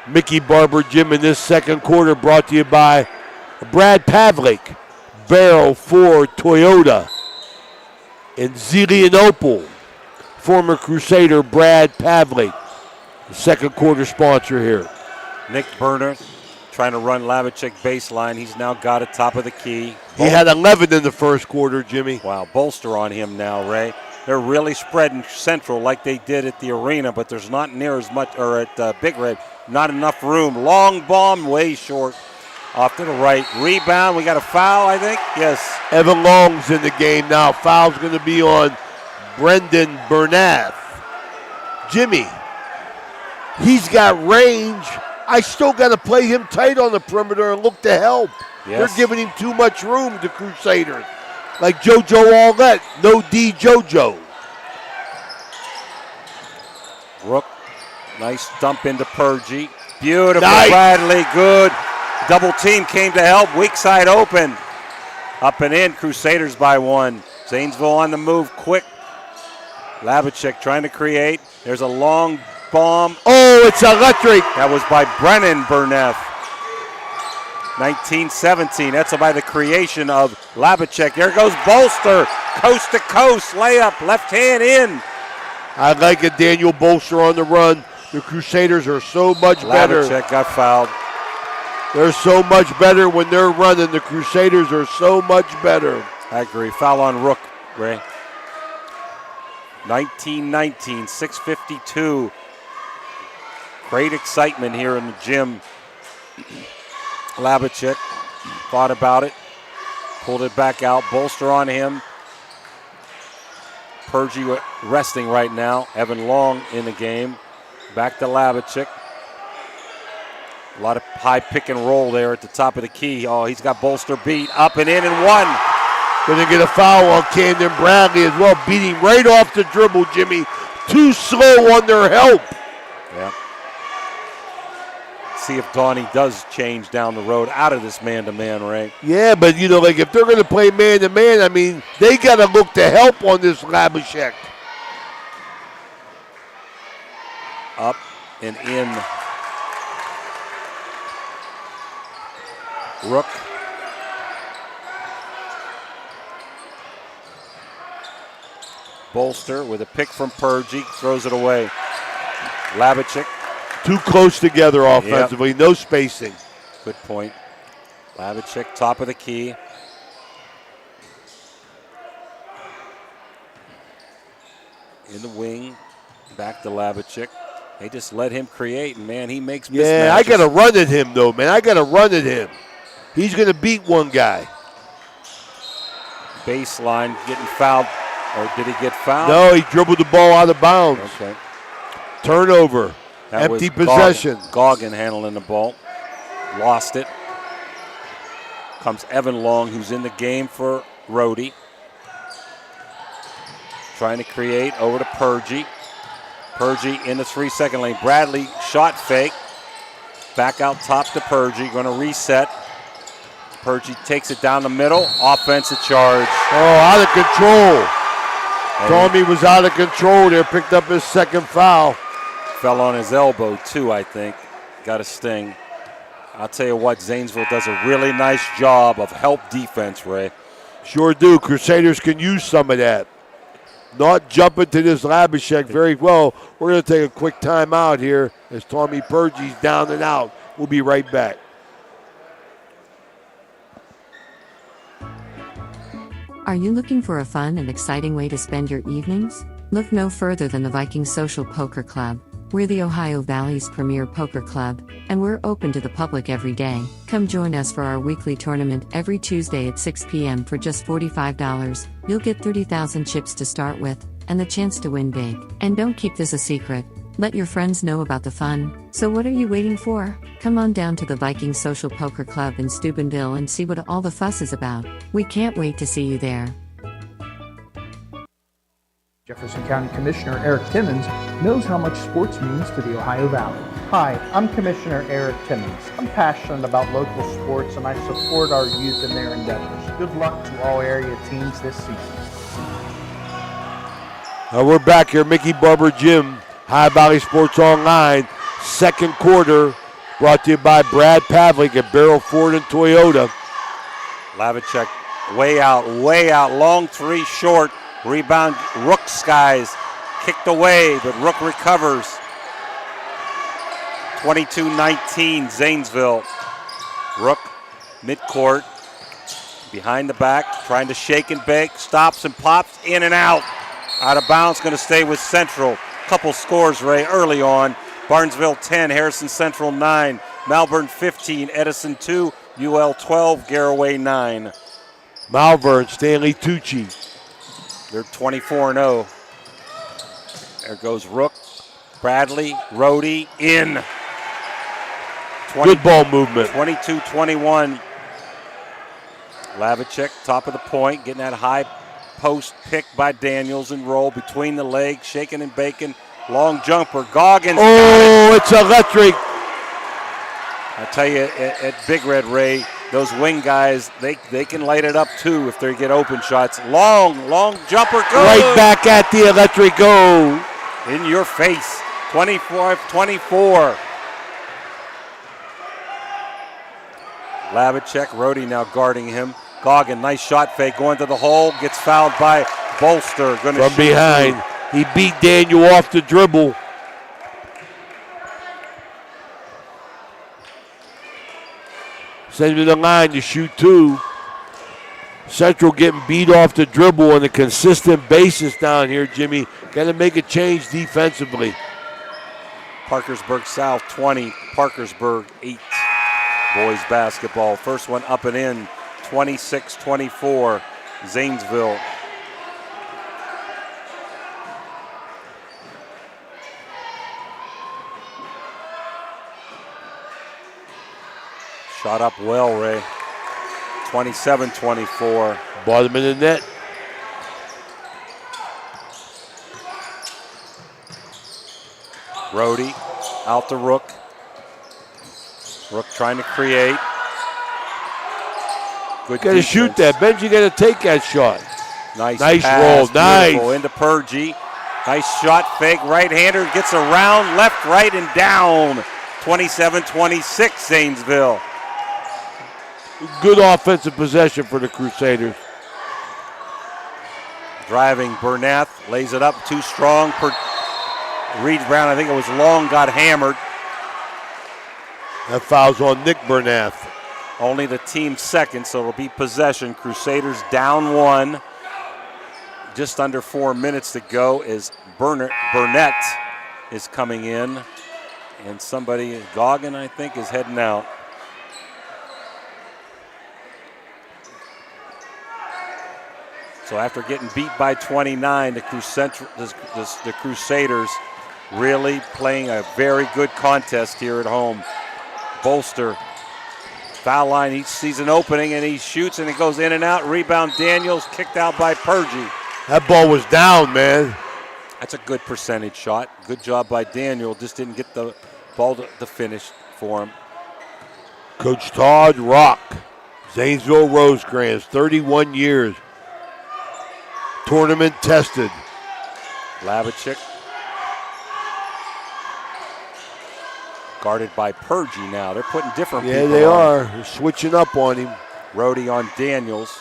Mickey Barber Gym in this second quarter, brought to you by Brad Pavlik. Barrel for Toyota in Zelienople. Former Crusader Brad Pavlik, the second quarter sponsor here. Nick Berner trying to run Labachik baseline. He's now got it top of the key. He had 11 in the first quarter, Jimmy. Wow, bolster on him now, Ray. They're really spreading Central like they did at the arena, but there's not near as much, or at Big Red, not enough room. Long bomb, way short. Off to the right. Rebound. We got a foul, I think. Yes. Evan Long's in the game now. Foul's going to be on Brendan Bernath. Jimmy, he's got range. I still got to play him tight on the perimeter and look to help. Yes. They're giving him too much room, the Crusaders. Like JoJo Allett. No D JoJo. Rook. Nice dump into Purgy. Beautiful. Nice. Bradley. Good. Double team came to help. Weak side open. Up and in. Crusaders by 1. Zanesville on the move quick. Labachik trying to create. There's a long bomb. Oh, it's electric. That was by Brennan Burnett. 19-17. That's by the creation of Labachik. There goes Bolster. Coast to coast. Layup. Left hand in. I like it. Daniel Bolster on the run. The Crusaders are so much better. Labachik got fouled. They're so much better when they're running. The Crusaders are so much better. I agree. Foul on Rook, Ray. 19-19, 6:52. Great excitement here in the gym. Labachik thought about it, pulled it back out. Bolster on him. Purgy resting right now. Evan Long in the game. Back to Labachik. A lot of high pick and roll there at the top of the key. Oh, he's got Bolster beat. Up and in and 1. Going to get a foul on Camden Bradley as well. Beating right off the dribble, Jimmy. Too slow on their help. Yeah. See if Donnie does change down the road out of this man-to-man, Ray. Yeah, but, you know, like if they're going to play man-to-man, I mean, they got to look to help on this Labachek. Up and in. Rook. Bolster with a pick from Purgie, throws it away. Labachik. Too close together offensively, no spacing. Good point. Labachik, top of the key. In the wing, back to Labachik. They just let him create, and man, he makes mismatches. Yeah, I got to run at him, though, man. I got to run at him. He's going to beat one guy. Baseline getting fouled, or did he get fouled? No, he dribbled the ball out of bounds. Okay. Turnover. That Empty was possession. Goggin handling the ball. Lost it. Comes Evan Long, who's in the game for Rhodey. Trying to create over to Purgie. Purgie in the 3-second lane. Bradley shot fake. Back out top to Purgie. Going to reset. Purgie takes it down the middle. Offensive charge. Oh, out of control. Tommy was out of control there. Picked up his second foul. Fell on his elbow, too, I think. Got a sting. I'll tell you what, Zanesville does a really nice job of help defense, Ray. Sure do. Crusaders can use some of that. Not jumping to this Labachek very well. We're going to take a quick timeout here as Tommy Purgie's down and out. We'll be right back. Are you looking for a fun and exciting way to spend your evenings? Look no further than the Viking Social Poker Club. We're the Ohio Valley's premier poker club, and we're open to the public every day. Come join us for our weekly tournament every Tuesday at 6 p.m. for just $45. You'll get 30,000 chips to start with, and the chance to win big. And don't keep this a secret. Let your friends know about the fun. So what are you waiting for? Come on down to the Viking Social Poker Club in Steubenville and see what all the fuss is about. We can't wait to see you there. Jefferson County Commissioner Eric Timmons knows how much sports means to the Ohio Valley. Hi, I'm Commissioner Eric Timmons. I'm passionate about local sports and I support our youth in their endeavors. Good luck to all area teams this season. We're back here, Mickey Barber Gym, Ohio Valley Sports Online. Second quarter brought to you by Brad Pavlik at Barrel Ford and Toyota. Labachek way out, long three short. Rebound, Rook skies, kicked away, but Rook recovers. 22-19, Zanesville. Rook, midcourt, behind the back, trying to shake and bake, stops and pops, in and out. Out of bounds, going to stay with Central. Couple scores, Ray, early on. Barnesville 10, Harrison Central 9, Malvern 15, Edison 2, UL 12, Garraway 9. Malvern, Stanley Tucci. They're 24-0. There goes Rook, Bradley, Rhodey, in. Good ball movement. 22-21. Labachek, top of the point, getting that high post pick by Daniels and roll between the legs, shaking and baking. Long jumper, Goggins. Oh, it's electric. I tell you, at Big Red, Ray, those wing guys, they can light it up too if they get open shots. Long jumper, good. Right back at the electric go. In your face, 24-24. Labachek, Rhodey now guarding him. Goggin, nice shot fake, going to the hole, gets fouled by Bolster. From behind, he beat Daniel off the dribble. Sends me the line to shoot two. Central getting beat off the dribble on a consistent basis down here, Jimmy. Got to make a change defensively. Parkersburg South 20, Parkersburg 8. Boys basketball. First one up and in, 26-24, Zanesville. Shot up well, Ray. 27-24. Bottom of the net. Rhodey out to Rook. Rook trying to create. Good got to shoot that. Benji got to take that shot. Nice roll. Nice. Into Purgie. Nice shot fake. Right-hander gets around, left, right, and down. 27-26, Zanesville. Good offensive possession for the Crusaders. Driving Bernath, lays it up too strong. Reed Brown, I think it was long, got hammered. That foul's on Nick Bernath. Only the team second, so it'll be possession. Crusaders down 1. Just under 4 minutes to go as Burnett is coming in. And somebody, Goggin, I think, is heading out. So after getting beat by 29, the Crusaders really playing a very good contest here at home. Bolster, foul line, he sees an opening and he shoots and it goes in and out. Rebound Daniels, kicked out by Purgie. That ball was down, man. That's a good percentage shot. Good job by Daniel, just didn't get the ball to finish for him. Coach Todd Rock, Zanesville Rosecrans, 31 years. Tournament tested. Lavichik. Guarded by Purgie now. They're putting different people on. Yeah, they are. They're switching up on him. Rhodey on Daniels.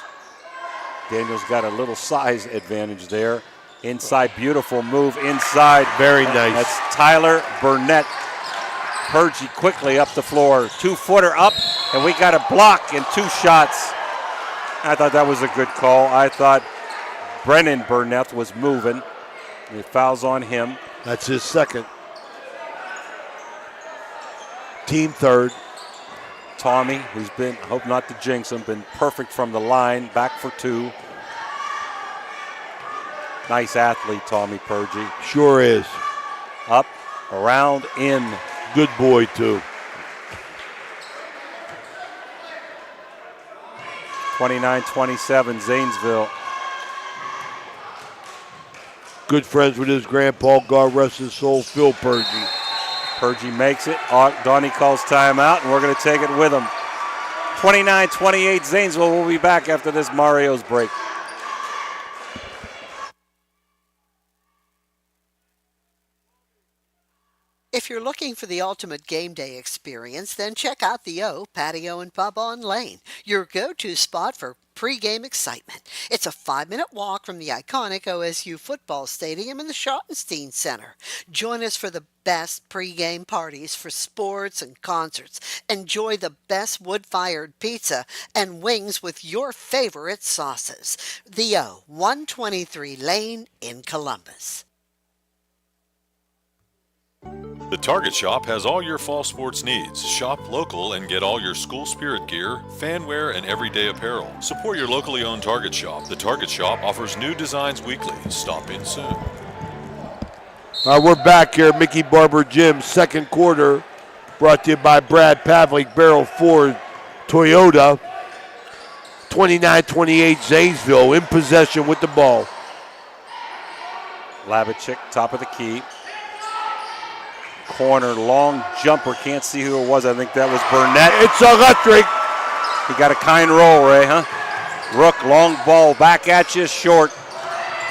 Daniels got a little size advantage there. Inside, beautiful move inside. Very nice. That's Tyler Burnett. Purgie quickly up the floor. 2-footer up, and we got a block and 2 shots. I thought that was a good call. I thought Brennan Burnett was moving. The foul's on him. That's his second. Team third. Tommy, who's been, hope not to jinx him, been perfect from the line, back for 2. Nice athlete, Tommy Purgie. Sure is. Up, around, in. Good boy, too. 29-27, Zanesville. Good friends with his grandpa, God rest his soul, Phil Purgie. Purgie makes it. Donnie calls timeout, and we're going to take it with him. 29-28, Zanesville. We'll be back after this Mario's break. If you're looking for the ultimate game day experience, then check out the O Patio and Pub on Lane, your go-to spot for pregame excitement. It's a 5-minute walk from the iconic OSU football stadium in the Schottenstein Center. Join us for the best pregame parties for sports and concerts. Enjoy the best wood-fired pizza and wings with your favorite sauces. The O, 123 Lane in Columbus. The Target Shop has all your fall sports needs. Shop local and get all your school spirit gear, fan wear, and everyday apparel. Support your locally owned Target Shop. The Target Shop offers new designs weekly. Stop in soon. All right, we're back here at Mickey Barber Gym, second quarter, brought to you by Brad Pavlik, Barrel Ford, Toyota. 29-28, Zanesville in possession with the ball. Lavichik, top of the key. Corner, long jumper. Can't see who it was. I think that was Burnett. It's electric. He got a kind roll, Ray, huh? Rook, long ball, back at you, short.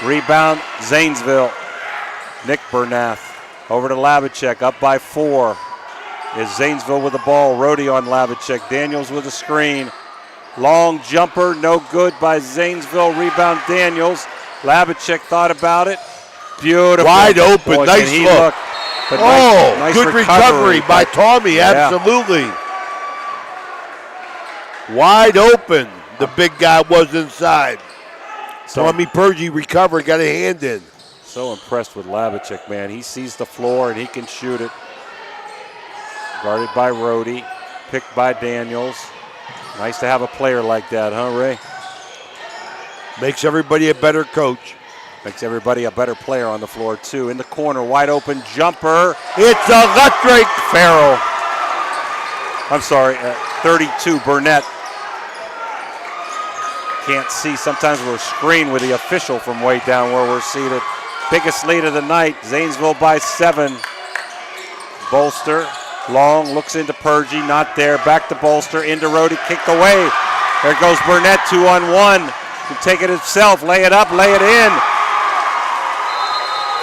Rebound, Zanesville. Nick Bernath over to Lavichek, up by 4. Is Zanesville with the ball. Rhodey on Lavichek. Daniels with a screen. Long jumper, no good by Zanesville. Rebound, Daniels. Lavichek thought about it. Beautiful. Wide open, boy, nice look. Nice good recovery by Tommy, absolutely. Wide open, the big guy was inside. Tommy Purgie recovered, got a hand in. So impressed with Lavichek, man. He sees the floor and he can shoot it. Guarded by Rhodey, picked by Daniels. Nice to have a player like that, huh, Ray? Makes everybody a better coach. Makes everybody a better player on the floor, too. In the corner, wide open jumper. It's electric. Farrell. I'm sorry, 32, Burnett. Can't see. Sometimes we're screened with the official from way down where we're seated. Biggest lead of the night. Zanesville by 7. Bolster. Long, looks into Purgie, not there. Back to Bolster, into Rhodey, kicked away. There goes Burnett, 2-on-1. Can take it himself, lay it up, lay it in.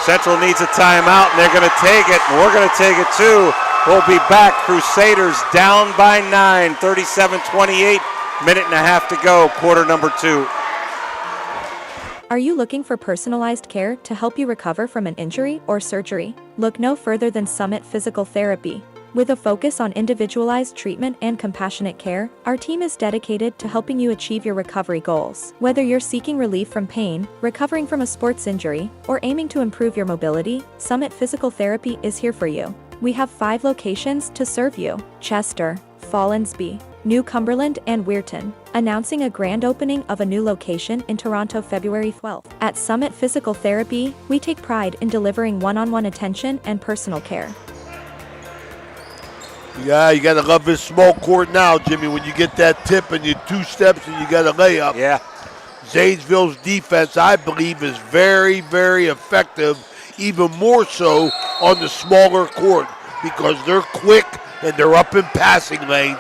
Central needs a timeout, and they're going to take it, and we're going to take it too. We'll be back. Crusaders down by 9, 37-28. Minute and a half to go, quarter number 2. Are you looking for personalized care to help you recover from an injury or surgery? Look no further than Summit Physical Therapy. With a focus on individualized treatment and compassionate care, our team is dedicated to helping you achieve your recovery goals. Whether you're seeking relief from pain, recovering from a sports injury, or aiming to improve your mobility, Summit Physical Therapy is here for you. We have 5 locations to serve you: Chester, Fallensby, New Cumberland, and Weirton, announcing a grand opening of a new location in Toronto February 12th. At Summit Physical Therapy, we take pride in delivering one-on-one attention and personal care. Yeah, you got to love this small court now, Jimmy, when you get that tip and you 2 steps and you got a layup. Yeah. Zanesville's defense, I believe, is very, very effective, even more so on the smaller court because they're quick and they're up in passing lanes.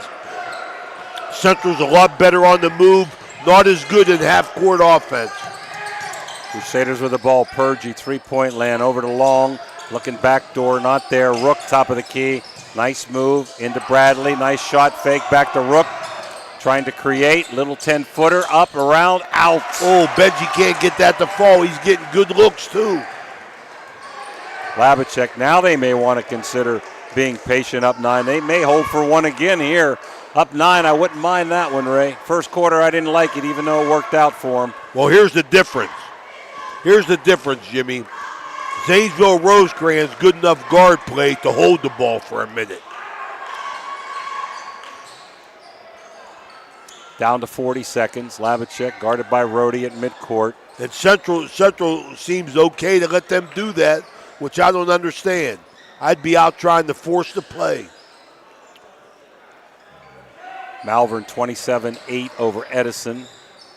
Central's a lot better on the move, not as good in half-court offense. Crusaders with the ball. Purgy, 3-point land, over to Long. Looking backdoor, not there. Rook, top of the key. Nice move into Bradley. Nice shot fake back to Rook. Trying to create. Little 10-footer. Up, around, out. Oh, Benji can't get that to fall. He's getting good looks, too. Labachek, now they may want to consider being patient up 9. They may hold for one again here. Up 9, I wouldn't mind that one, Ray. First quarter, I didn't like it, even though it worked out for him. Well, here's the difference. Here's the difference, Jimmy. Zanesville Rosecrans, good enough guard play to hold the ball for a minute. Down to 40 seconds. Labachek guarded by Rhodey at midcourt. And Central seems okay to let them do that, which I don't understand. I'd be out trying to force the play. Malvern 27-8 over Edison.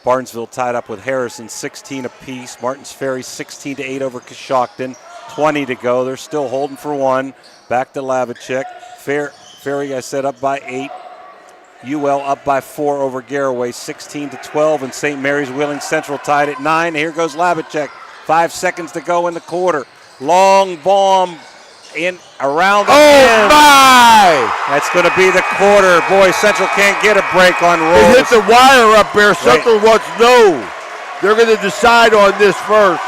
Barnesville tied up with Harrison, 16 apiece. Martins Ferry 16-8 over Coshocton. 20 to go. They're still holding for one. Back to Lavacek. Ferry, I said, up by 8. UL up by 4 over Garaway, 16-12. And St. Mary's Wheeling Central tied at 9. Here goes Lavacek. 5 seconds to go in the quarter. Long bomb in around the rim. My! That's going to be the quarter. Boy, Central can't get a break on Rose. They hit the wire up there. Central wants no. They're going to decide on this first.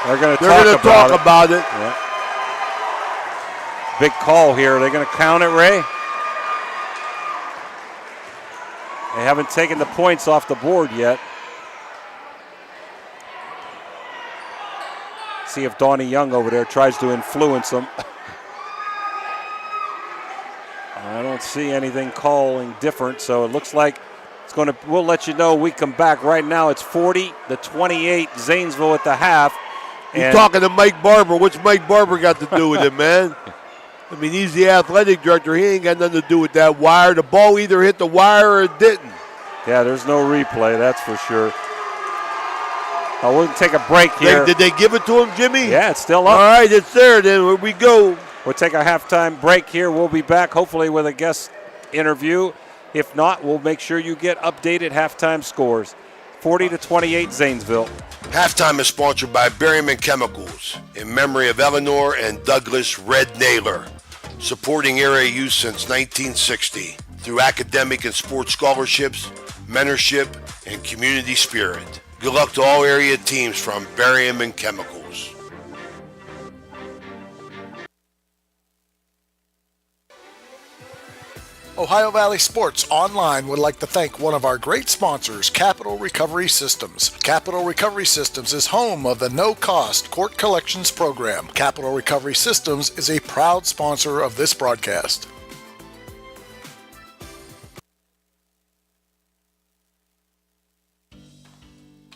They're going to talk about it. Yeah. Big call here. Are they going to count it, Ray? They haven't taken the points off the board yet. See if Donnie Young over there tries to influence them. I don't see anything calling different, so it looks like it's going to. We'll let you know. We come back right now. It's 40-28. Zanesville at the half. You're talking to Mike Barber. What's Mike Barber got to do with it, man? I mean, he's the athletic director. He ain't got nothing to do with that wire. The ball either hit the wire or it didn't. Yeah, there's no replay, that's for sure. We'll take a break here. Did they give it to him, Jimmy? Yeah, it's still up. All right, it's there then. Here we go. We'll take a halftime break here. We'll be back, hopefully, with a guest interview. If not, we'll make sure you get updated halftime scores. 40-28 Zanesville. Halftime is sponsored by Berryman Chemicals in memory of Eleanor and Douglas Red Naylor, supporting area youth since 1960 through academic and sports scholarships, mentorship, and community spirit. Good luck to all area teams from Berryman Chemicals. Ohio Valley Sports Online would like to thank one of our great sponsors, Capital Recovery Systems. Capital Recovery Systems is home of the no-cost court collections program. Capital Recovery Systems is a proud sponsor of this broadcast.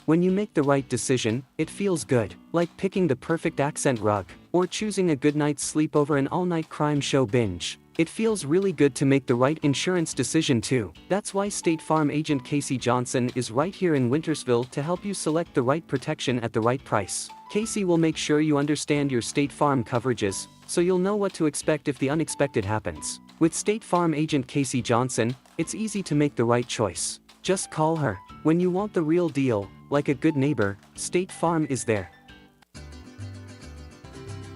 When you make the right decision, it feels good, like picking the perfect accent rug, or choosing a good night's sleep over an all-night crime show binge. It feels really good to make the right insurance decision too. That's why State Farm agent Casey Johnson is right here in Wintersville to help you select the right protection at the right price. Casey will make sure you understand your State Farm coverages, so you'll know what to expect if the unexpected happens. With State Farm agent Casey Johnson, it's easy to make the right choice. Just call her. When you want the real deal, like a good neighbor, State Farm is there.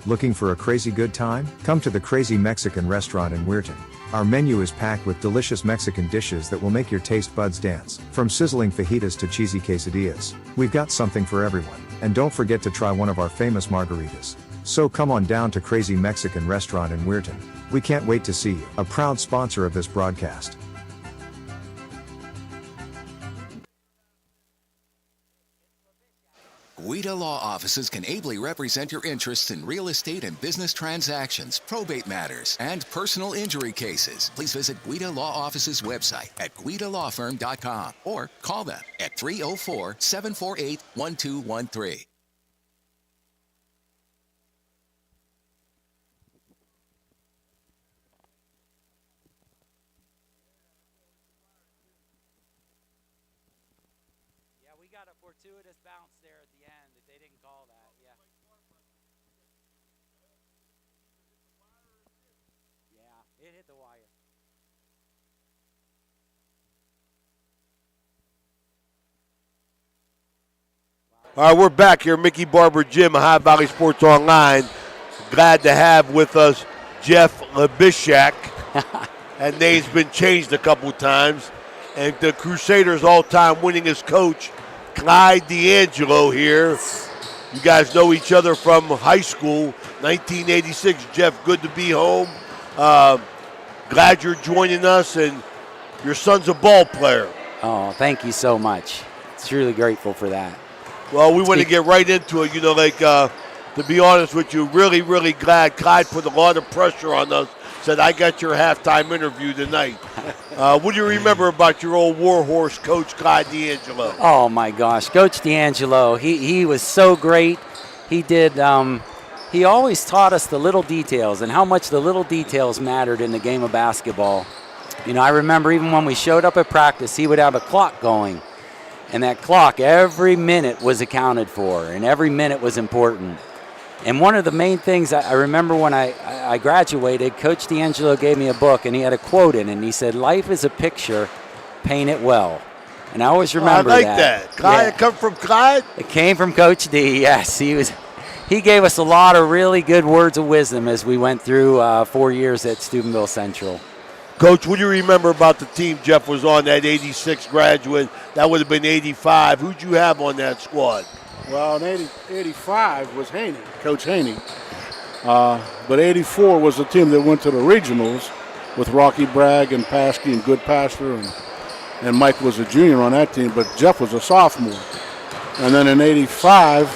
Looking for a crazy good time? Come to the Crazy Mexican Restaurant in Weirton. Our menu is packed with delicious Mexican dishes that will make your taste buds dance. From sizzling fajitas to cheesy quesadillas, we've got something for everyone. And don't forget to try one of our famous margaritas. So come on down to Crazy Mexican Restaurant in Weirton. We can't wait to see you. A proud sponsor of this broadcast. Guida Law Offices can ably represent your interests in real estate and business transactions, probate matters, and personal injury cases. Please visit Guida Law Offices' website at guidalawfirm.com or call them at 304-748-1213. Fortuitous bounce there at the end that they didn't call that. Yeah. Yeah, it hit the wire. All right, we're back here, Mickey Barber Gym, Ohio Valley Sports Online. Glad to have with us Jeff Lebishak. That name's been changed a couple times. And the Crusaders' all-time winningest coach, Clyde D'Angelo here. You guys know each other from high school, 1986. Jeff, good to be home. Glad you're joining us, and your son's a ball player. Oh, thank you so much. Truly grateful for that. Well, we want to get right into it. You know, to be honest with you, really, really glad. Clyde put a lot of pressure on us. Said, I got your halftime interview tonight. What do you remember about your old warhorse coach, Clyde D'Angelo? Oh, my gosh. Coach D'Angelo, he was so great. He did, he always taught us the little details and how much the little details mattered in the game of basketball. You know, I remember even when we showed up at practice, he would have a clock going. And that clock, every minute was accounted for, and every minute was important. And one of the main things I remember when I graduated, Coach D'Angelo gave me a book, and he had a quote in it, and he said, "Life is a picture, paint it well." And I always remember that. I like that. Clyde, it come from Clyde? It came from Coach D, yes. He gave us a lot of really good words of wisdom as we went through 4 years at Steubenville Central. Coach, what do you remember about the team Jeff was on, that 86 graduate? That would have been 85. Who'd you have on that squad? Well, in 85 was Haney, Coach Haney. But 84 was the team that went to the regionals with Rocky Bragg and Paskey and Goodpasture, and Mike was a junior on that team, but Jeff was a sophomore. And then in 85,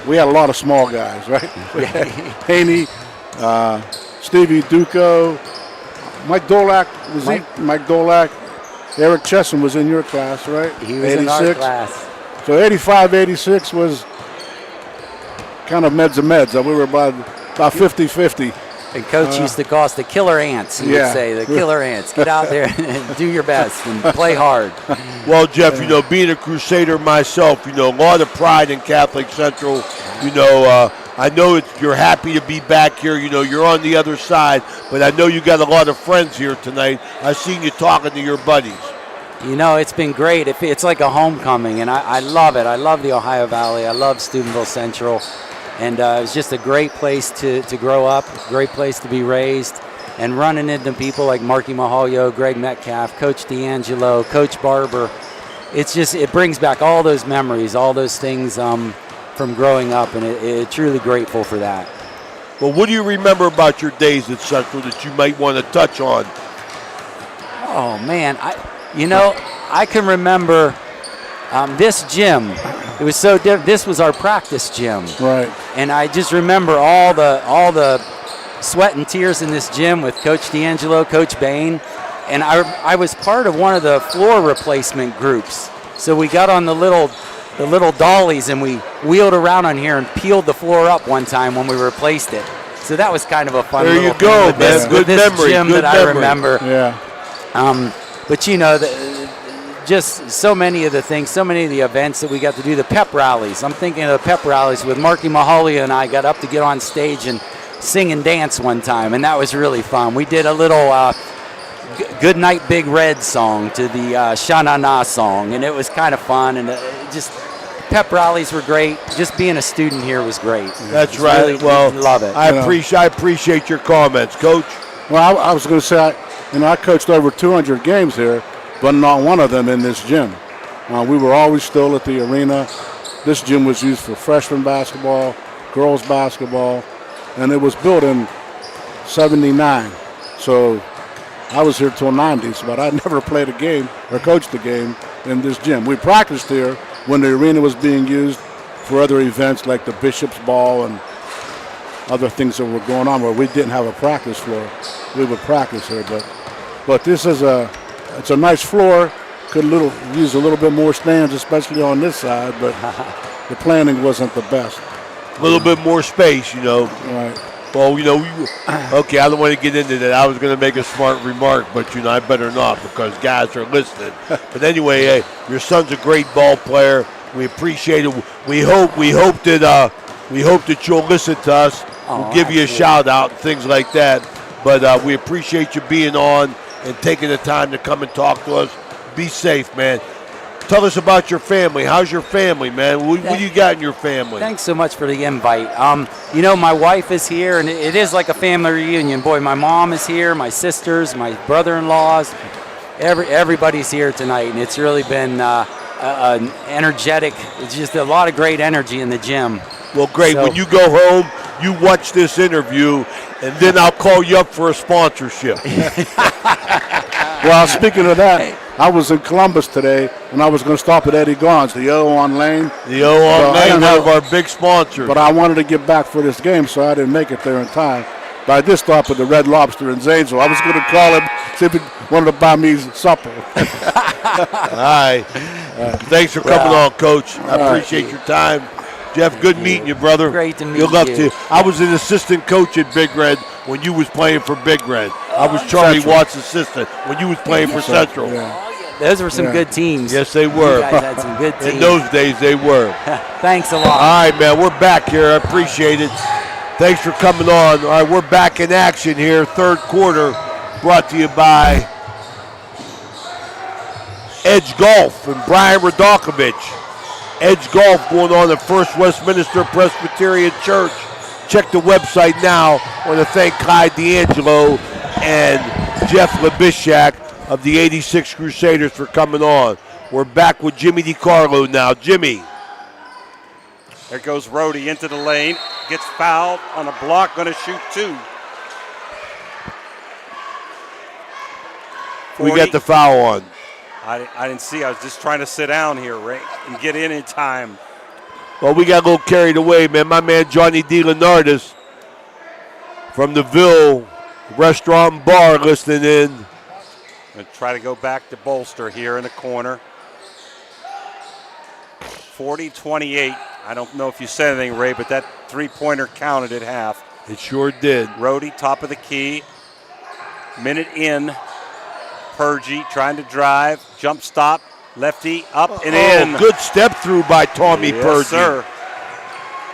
we had a lot of small guys, right? Haney, Stevie Duco, Mike Dolak Mike Dolak. Eric Chesson was in your class, right? He was 86. In our class. So 85, 86 was kind of meds and meds. We were about 50-50. And Coach used to call us the killer ants. He would say, the killer ants. Get out there and do your best and play hard. Well, Jeff, you know, being a Crusader myself, you know, a lot of pride in Catholic Central. You know, I know you're happy to be back here. You know, you're on the other side, but I know you got a lot of friends here tonight. I've seen you talking to your buddies. You know, it's been great. It's like a homecoming, and I love it. I love the Ohio Valley. I love Steubenville Central. And it was just a great place to grow up, great place to be raised, and running into people like Marky Mahalio, Greg Metcalf, Coach D'Angelo, Coach Barber. It brings back all those memories, all those things from growing up, and it truly grateful for that. Well, what do you remember about your days at Central that you might want to touch on? Oh, man. I can remember this gym. It was so different. This was our practice gym. Right. And I just remember all the sweat and tears in this gym with Coach D'Angelo, Coach Bain. And I was part of one of the floor replacement groups. So we got on the little dollies and we wheeled around on here and peeled the floor up one time when we replaced it. So that was kind of a fun there little you go, thing man. with this gym Good that memory. I remember. Yeah. But you know, just so many of the things, so many of the events that we got to do, the pep rallies. I'm thinking of the pep rallies with Marky Mahalia and I got up to get on stage and sing and dance one time, and that was really fun. We did a little Good Night Big Red song to the Sha Na Na song, and it was kind of fun, and just pep rallies were great. Just being a student here was great. That's right. Really, love it. I appreciate your comments, Coach. Well, I was going to say, I coached over 200 games here, but not one of them in this gym. We were always still at the arena. This gym was used for freshman basketball, girls basketball, and it was built in 79. So I was here till 90s, but I never played a game or coached a game in this gym. We practiced here when the arena was being used for other events like the Bishop's Ball and other things that were going on where we didn't have a practice floor. We would practice here, but this is it's a nice floor. Could use a little bit more stands, especially on this side, but the planning wasn't the best. A little bit more space, Right. Well, okay, I don't want to get into that. I was going to make a smart remark, but, I better not because guys are listening. But anyway, hey, your son's a great ball player. We appreciate it. We hope that you'll listen to us. We'll give you a shout out and things like that. But we appreciate you being on and taking the time to come and talk to us. Be safe, man. Tell us about your family. How's your family, man? What do you got in your family? Thanks so much for the invite. My wife is here, and it is like a family reunion. Boy, my mom is here, my sisters, my brother-in-laws. Everybody's here tonight, and it's really been an energetic. It's just a lot of great energy in the gym. Well, great. So, when you go home, you watch this interview, and then I'll call you up for a sponsorship. Well, speaking of that, I was in Columbus today, and I was going to stop at Eddie Gaughan's, the O on Lane. The O on Lane, one of our big sponsors. But I wanted to get back for this game, so I didn't make it there in time. But I did stop at the Red Lobster in Zanesville. I was going to call him, see if he wanted to buy me supper. All right. Thanks for coming on, Coach. I appreciate your time. Jeff, good meeting you, brother. Great to meet You'll love you. to. I was an assistant coach at Big Red when you was playing for Big Red. I was Charlie Central. Watt's assistant when you was playing for Central. Those were some good teams. Yes, they were. You guys had some good teams. In those days, they were. Thanks a lot. All right, man, we're back here. I appreciate it. Thanks for coming on. All right, we're back in action here. Third quarter brought to you by Edge Golf and Brian Radakovich. Edge Golf going on at First Westminster Presbyterian Church. Check the website now. I want to thank Clyde D'Angelo and Jeff Labishak of the 86 Crusaders for coming on. We're back with Jimmy DiCarlo now. Jimmy. There goes Rhodey into the lane. Gets fouled on a block. Going to shoot two. We got the foul on. I didn't see. I was just trying to sit down here, Ray, and get in time. Well, we got a little carried away, man. My man Johnny DeLeonardis from the Ville Restaurant and Bar listening in. Going to try to go back to Bolster here in the corner. 40-28. I don't know if you said anything, Ray, but that three-pointer counted at half. It sure did. Rhodey, top of the key. Minute in. Purgie trying to drive. Jump stop. Lefty up and in. Good step through by Tommy Purgie. Sir.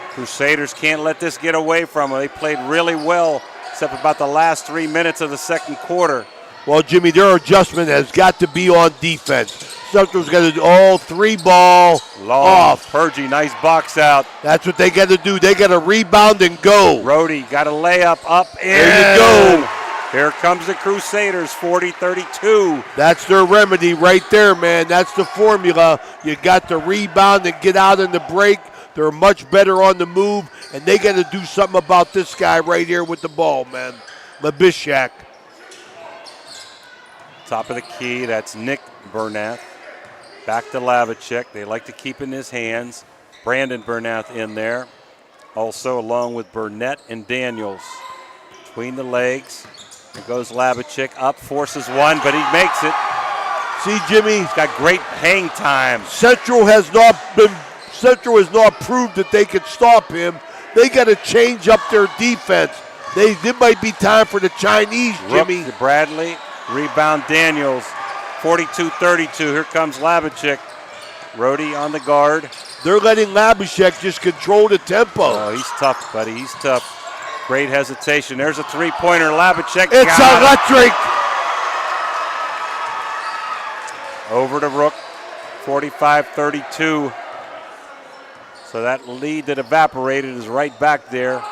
Crusaders can't let this get away from them. They played really well, except about the last 3 minutes of the second quarter. Well, Jimmy, their adjustment has got to be on defense. Central's got to do all three ball off. Purgie, nice box out. That's what they got to do. They got to rebound and go. Rhodey got a layup up in. There you go. Here comes the Crusaders, 40-32. That's their remedy right there, man. That's the formula. You got to rebound and get out in the break. They're much better on the move, and they got to do something about this guy right here with the ball, man. Labishak. Top of the key, that's Nick Bernath. Back to Lavicek. They like to keep in his hands. Brandon Bernath in there. Also along with Burnett and Daniels. Between the legs. There goes Lavicek up, forces one, but he makes it. See, Jimmy? He's got great hang time. Central has not proved that they can stop him. They got to change up their defense. It might be time for the Chinese, Jimmy. Rook to Bradley. Rebound Daniels. 42-32. Here comes Lavicek. Rhodey on the guard. They're letting Labishek just control the tempo. Oh, he's tough, buddy. He's tough. Great hesitation. There's a three-pointer. Lavicek. It's electric. Over to Rook. 45-32. So that lead that evaporated is right back there.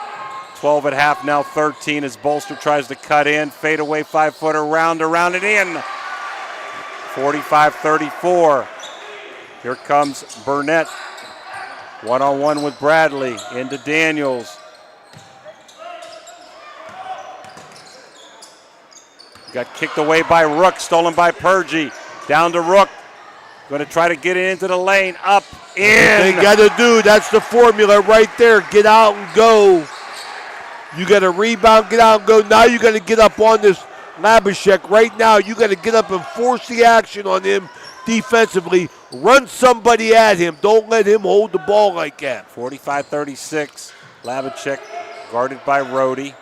12 at half, now 13 as Bolster tries to cut in. Fade away 5-footer, around and in. 45-34. Here comes Burnett. One-on-one with Bradley. Into Daniels. Got kicked away by Rook, stolen by Purgie. Down to Rook. Going to try to get it into the lane. Up, in. They got to do, that's the formula right there. Get out and go. You got to rebound, get out and go. Now you got to get up on this Labashek. Right now, you got to get up and force the action on him defensively. Run somebody at him. Don't let him hold the ball like that. 45-36. Labachek guarded by Rhodey.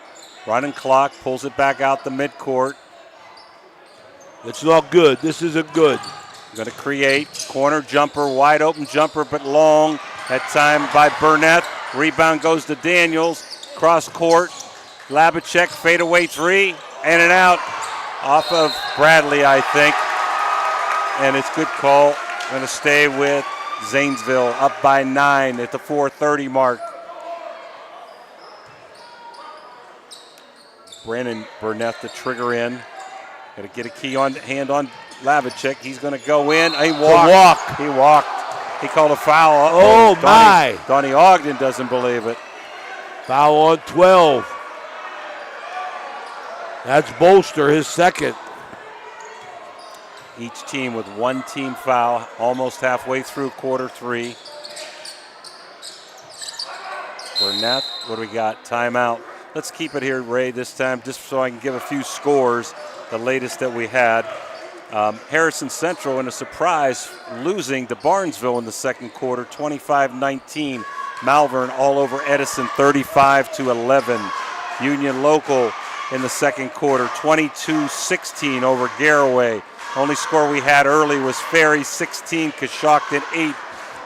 Running clock, pulls it back out the midcourt. It's not good. This isn't good. Going to create. Corner jumper, wide open jumper, but long. That time by Burnett. Rebound goes to Daniels. Cross court. Labachek, fadeaway three. In and out. Off of Bradley, I think. And it's good call. Going to stay with Zanesville. Up by 9 at the 4:30 mark. Brandon Burnett, the trigger in. Got to get a key on hand on Labachek. He's going to go in. He walked. He walked. He called a foul. Oh, my. Donnie Ogden doesn't believe it. Foul on 12. That's Bolster, his second. Each team with one team foul, almost halfway through quarter 3. Burnett, what do we got? Timeout. Let's keep it here, Ray, this time, just so I can give a few scores, the latest that we had. Harrison Central, in a surprise, losing to Barnesville in the second quarter, 25-19. Malvern all over Edison, 35-11. Union Local in the second quarter, 22-16 over Garaway. Only score we had early was Ferry 16, Coshocton 8,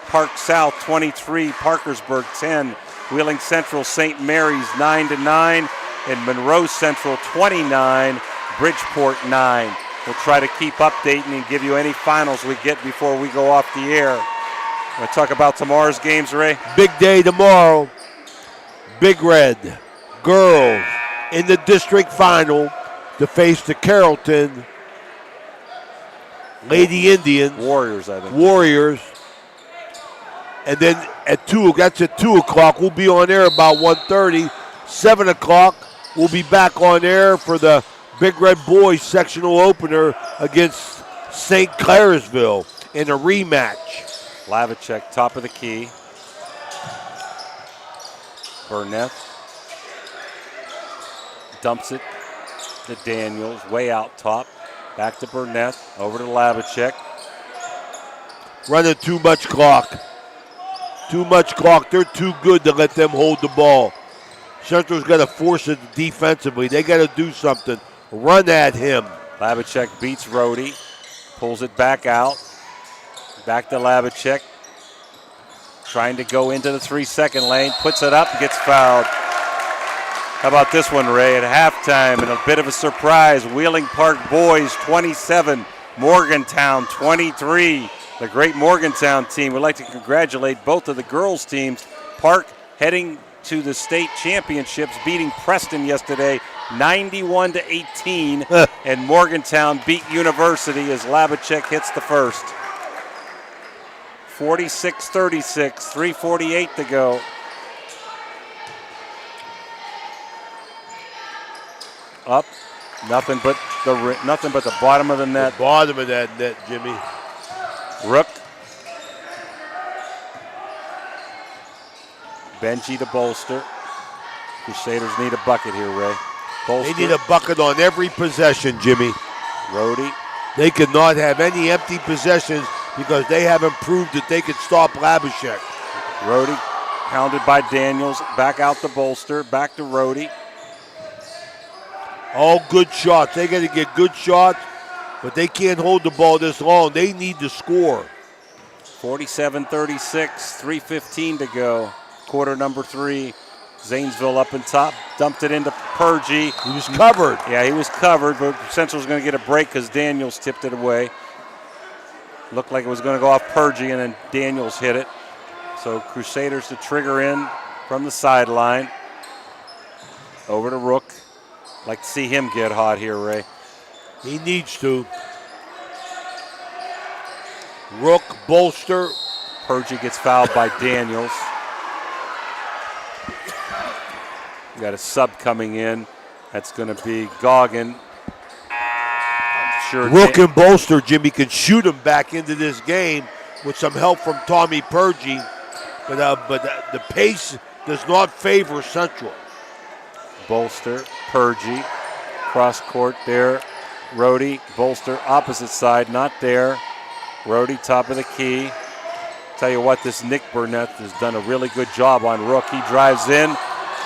Park South 23, Parkersburg 10, Wheeling Central St. Mary's 9-9, and Monroe Central 29, Bridgeport 9. We'll try to keep updating and give you any finals we get before we go off the air. Want to talk about tomorrow's games, Ray? Big day tomorrow. Big Red girls in the district final to face the Carrollton Lady Indians. Warriors, I think. Warriors. And then at 2, that's at 2 o'clock. We'll be on air about 1:30. 7 o'clock, we'll be back on air for the Big Red Boys sectional opener against St. Clairsville in a rematch. Lavacek, top of the key. Burnett dumps it to Daniels, way out top. Back to Burnett, over to Lavacek. Running too much clock. Too much clock. They're too good to let them hold the ball. Central's got to force it defensively. They got to do something. Run at him. Lavacek beats Rhodey, pulls it back out. Back to Lavacek. Trying to go into the 3-second lane, puts it up, gets fouled. How about this one, Ray? At halftime, and a bit of a surprise, Wheeling Park Boys 27, Morgantown 23. The great Morgantown team. We'd like to congratulate both of the girls' teams. Park heading to the state championships, beating Preston yesterday 91-18, and Morgantown beat University as Lavacek hits the first. 46-36, 3:48 to go. Up, nothing but the bottom of the net. The bottom of that net, Jimmy. Rook. Benji to Bolster. Crusaders need a bucket here, Ray. Bolster. They need a bucket on every possession, Jimmy. Rhodey. They cannot have any empty possessions because they haven't proved that they can stop Labashek. Rhodey pounded by Daniels. Back out to Bolster. Back to Rhodey. All good shots. They got to get good shots, but they can't hold the ball this long. They need to score. 47-36, 3:15 to go. Quarter number 3. Zanesville up in top, dumped it into Purgie. He was covered. Yeah, he was covered, but Central's going to get a break because Daniels tipped it away. Looked like it was going to go off Purgie, and then Daniels hit it. So Crusaders to trigger in from the sideline. Over to Rook. Like to see him get hot here, Ray. He needs to. Rook, Bolster. Purgie gets fouled by Daniels. We got a sub coming in. That's going to be Goggin. I'm sure Rook and Bolster, Jimmy, can shoot him back into this game with some help from Tommy Purgie. But the pace does not favor Central. Bolster, Purgie, cross court there. Rhodey, Bolster, opposite side, not there. Rhodey, top of the key. Tell you what, this Nick Burnett has done a really good job on Rook. He drives in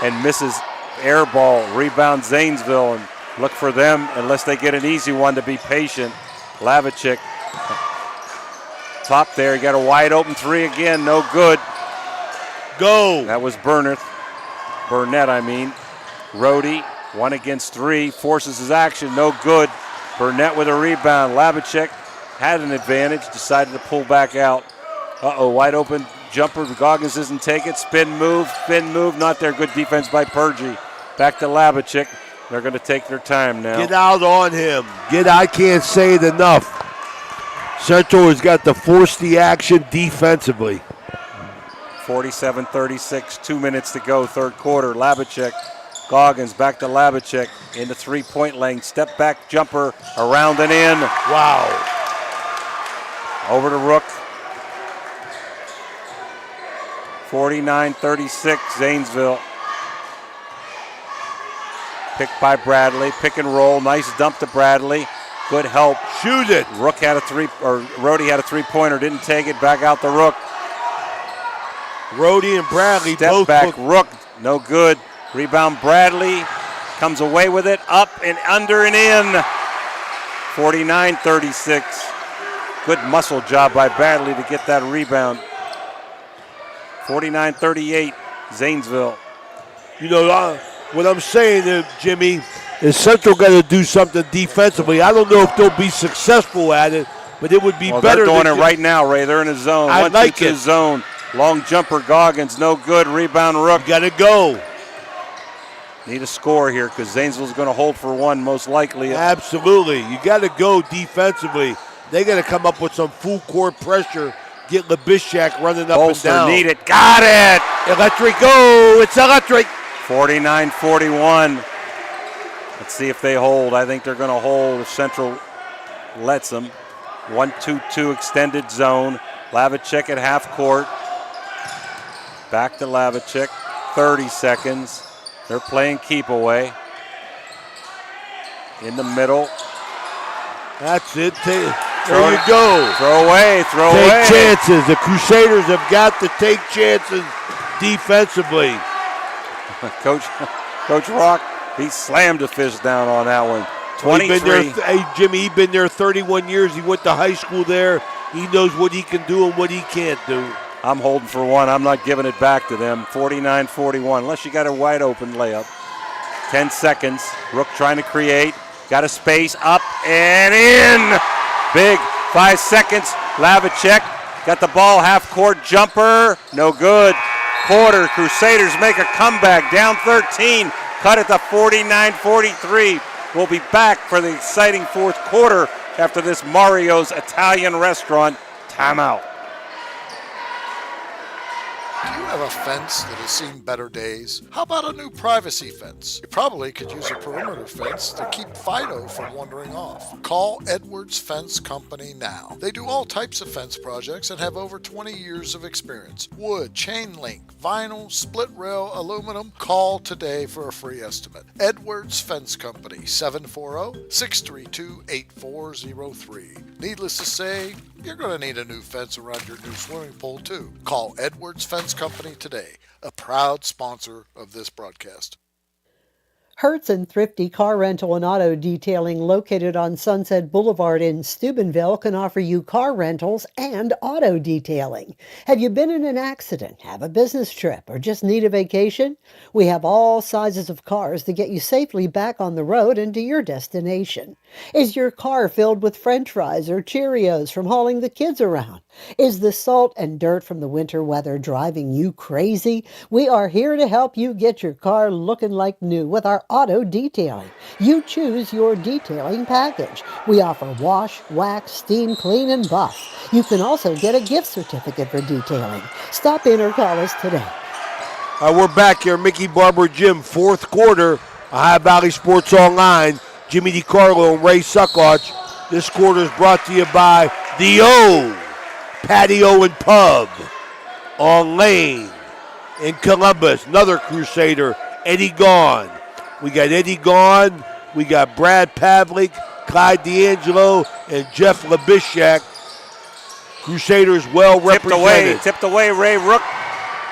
and misses air ball. Rebound Zanesville, and look for them, unless they get an easy one, to be patient. Lavicic, top there. He got a wide open three again, no good. Go. That was Burnett, I mean. Rhodey, 1 against 3, forces his action, no good. Burnett with a rebound. Lavicic had an advantage, decided to pull back out. Wide open jumper. Goggins doesn't take it. Spin move, not there. Good defense by Purgie. Back to Lavicic. They're going to take their time now. Get out on him. I can't say it enough. Central has got to force the action defensively. 47-36, 2 minutes to go, third quarter. Lavicic, Goggins back to Lavicic in the three-point lane. Step back jumper around and in. Wow. Over to Rook. 49-36, Zanesville. Picked by Bradley, pick and roll, nice dump to Bradley. Good help. Shoot it. Rhodey had a three-pointer, didn't take it, back out to Rook. Rhodey and Bradley Step both back, Rook, no good. Rebound Bradley, comes away with it, up and under and in. 49-36. Good muscle job by Bradley to get that rebound. 49-38, Zanesville. You know, what I'm saying, Jimmy, is Central got to do something defensively. I don't know if they'll be successful at it, but it would be better. They're doing it right now, Ray. They're in a zone. I like it. Zone. Long jumper, Goggins, no good. Rebound, Rook. Got to go. Need a score here because Zanesville's going to hold for one, most likely. Absolutely. You got to go defensively. They got to come up with some full court pressure. Get Labishak running up Bolster and down. Need it. Got it. Electric go. It's electric. 49-41. Let's see if they hold. I think they're going to hold if Central lets them. 1-2-2 extended zone. Lavicic at half court. Back to Lavicic. 30 seconds. They're playing keep away. In the middle. That's it. There you go. Throw away. Take chances. The Crusaders have got to take chances defensively. Coach Rock, he slammed a fist down on that one. 23. Jimmy, he's been there 31 years. He went to high school there. He knows what he can do and what he can't do. I'm holding for one. I'm not giving it back to them. 49-41, unless you got a wide open layup. 10 seconds. Rook trying to create. Got a space up and in. Big 5 seconds. Lavicic got the ball, half court jumper. No good. Quarter. Crusaders make a comeback. Down 13. Cut it to 49-43. We'll be back for the exciting fourth quarter after this Mario's Italian restaurant timeout. Do you have a fence that has seen better days? How about a new privacy fence? You probably could use a perimeter fence to keep Fido from wandering off. Call Edwards Fence Company now. They do all types of fence projects and have over 20 years of experience. Wood, chain link, vinyl, split rail, aluminum. Call today for a free estimate. Edwards Fence Company, 740-632-8403. Needless to say, you're going to need a new fence around your new swimming pool too. Call Edwards Fence Company today, a proud sponsor of this broadcast. Hertz and Thrifty Car Rental and Auto Detailing, located on Sunset Boulevard in Steubenville, can offer you car rentals and auto detailing. Have you been in an accident, have a business trip, or just need a vacation? We have all sizes of cars to get you safely back on the road and to your destination. Is your car filled with French fries or Cheerios from hauling the kids around? Is the salt and dirt from the winter weather driving you crazy? We are here to help you get your car looking like new with our auto detailing. You choose your detailing package. We offer wash, wax, steam, clean, and buff. You can also get a gift certificate for detailing. Stop in or call us today. We're back here, Mickey Barber Gym, fourth quarter, Ohio Valley Sports Online. Jimmy DiCarlo and Ray Suckoch. This quarter is brought to you by the O Patio and Pub on Lane in Columbus. Another Crusader, Eddie Gaughan. We got Eddie Gaughan, we got Brad Pavlik, Clyde D'Angelo, and Jeff Labishak. Crusaders well represented. Tipped away, Ray Rook.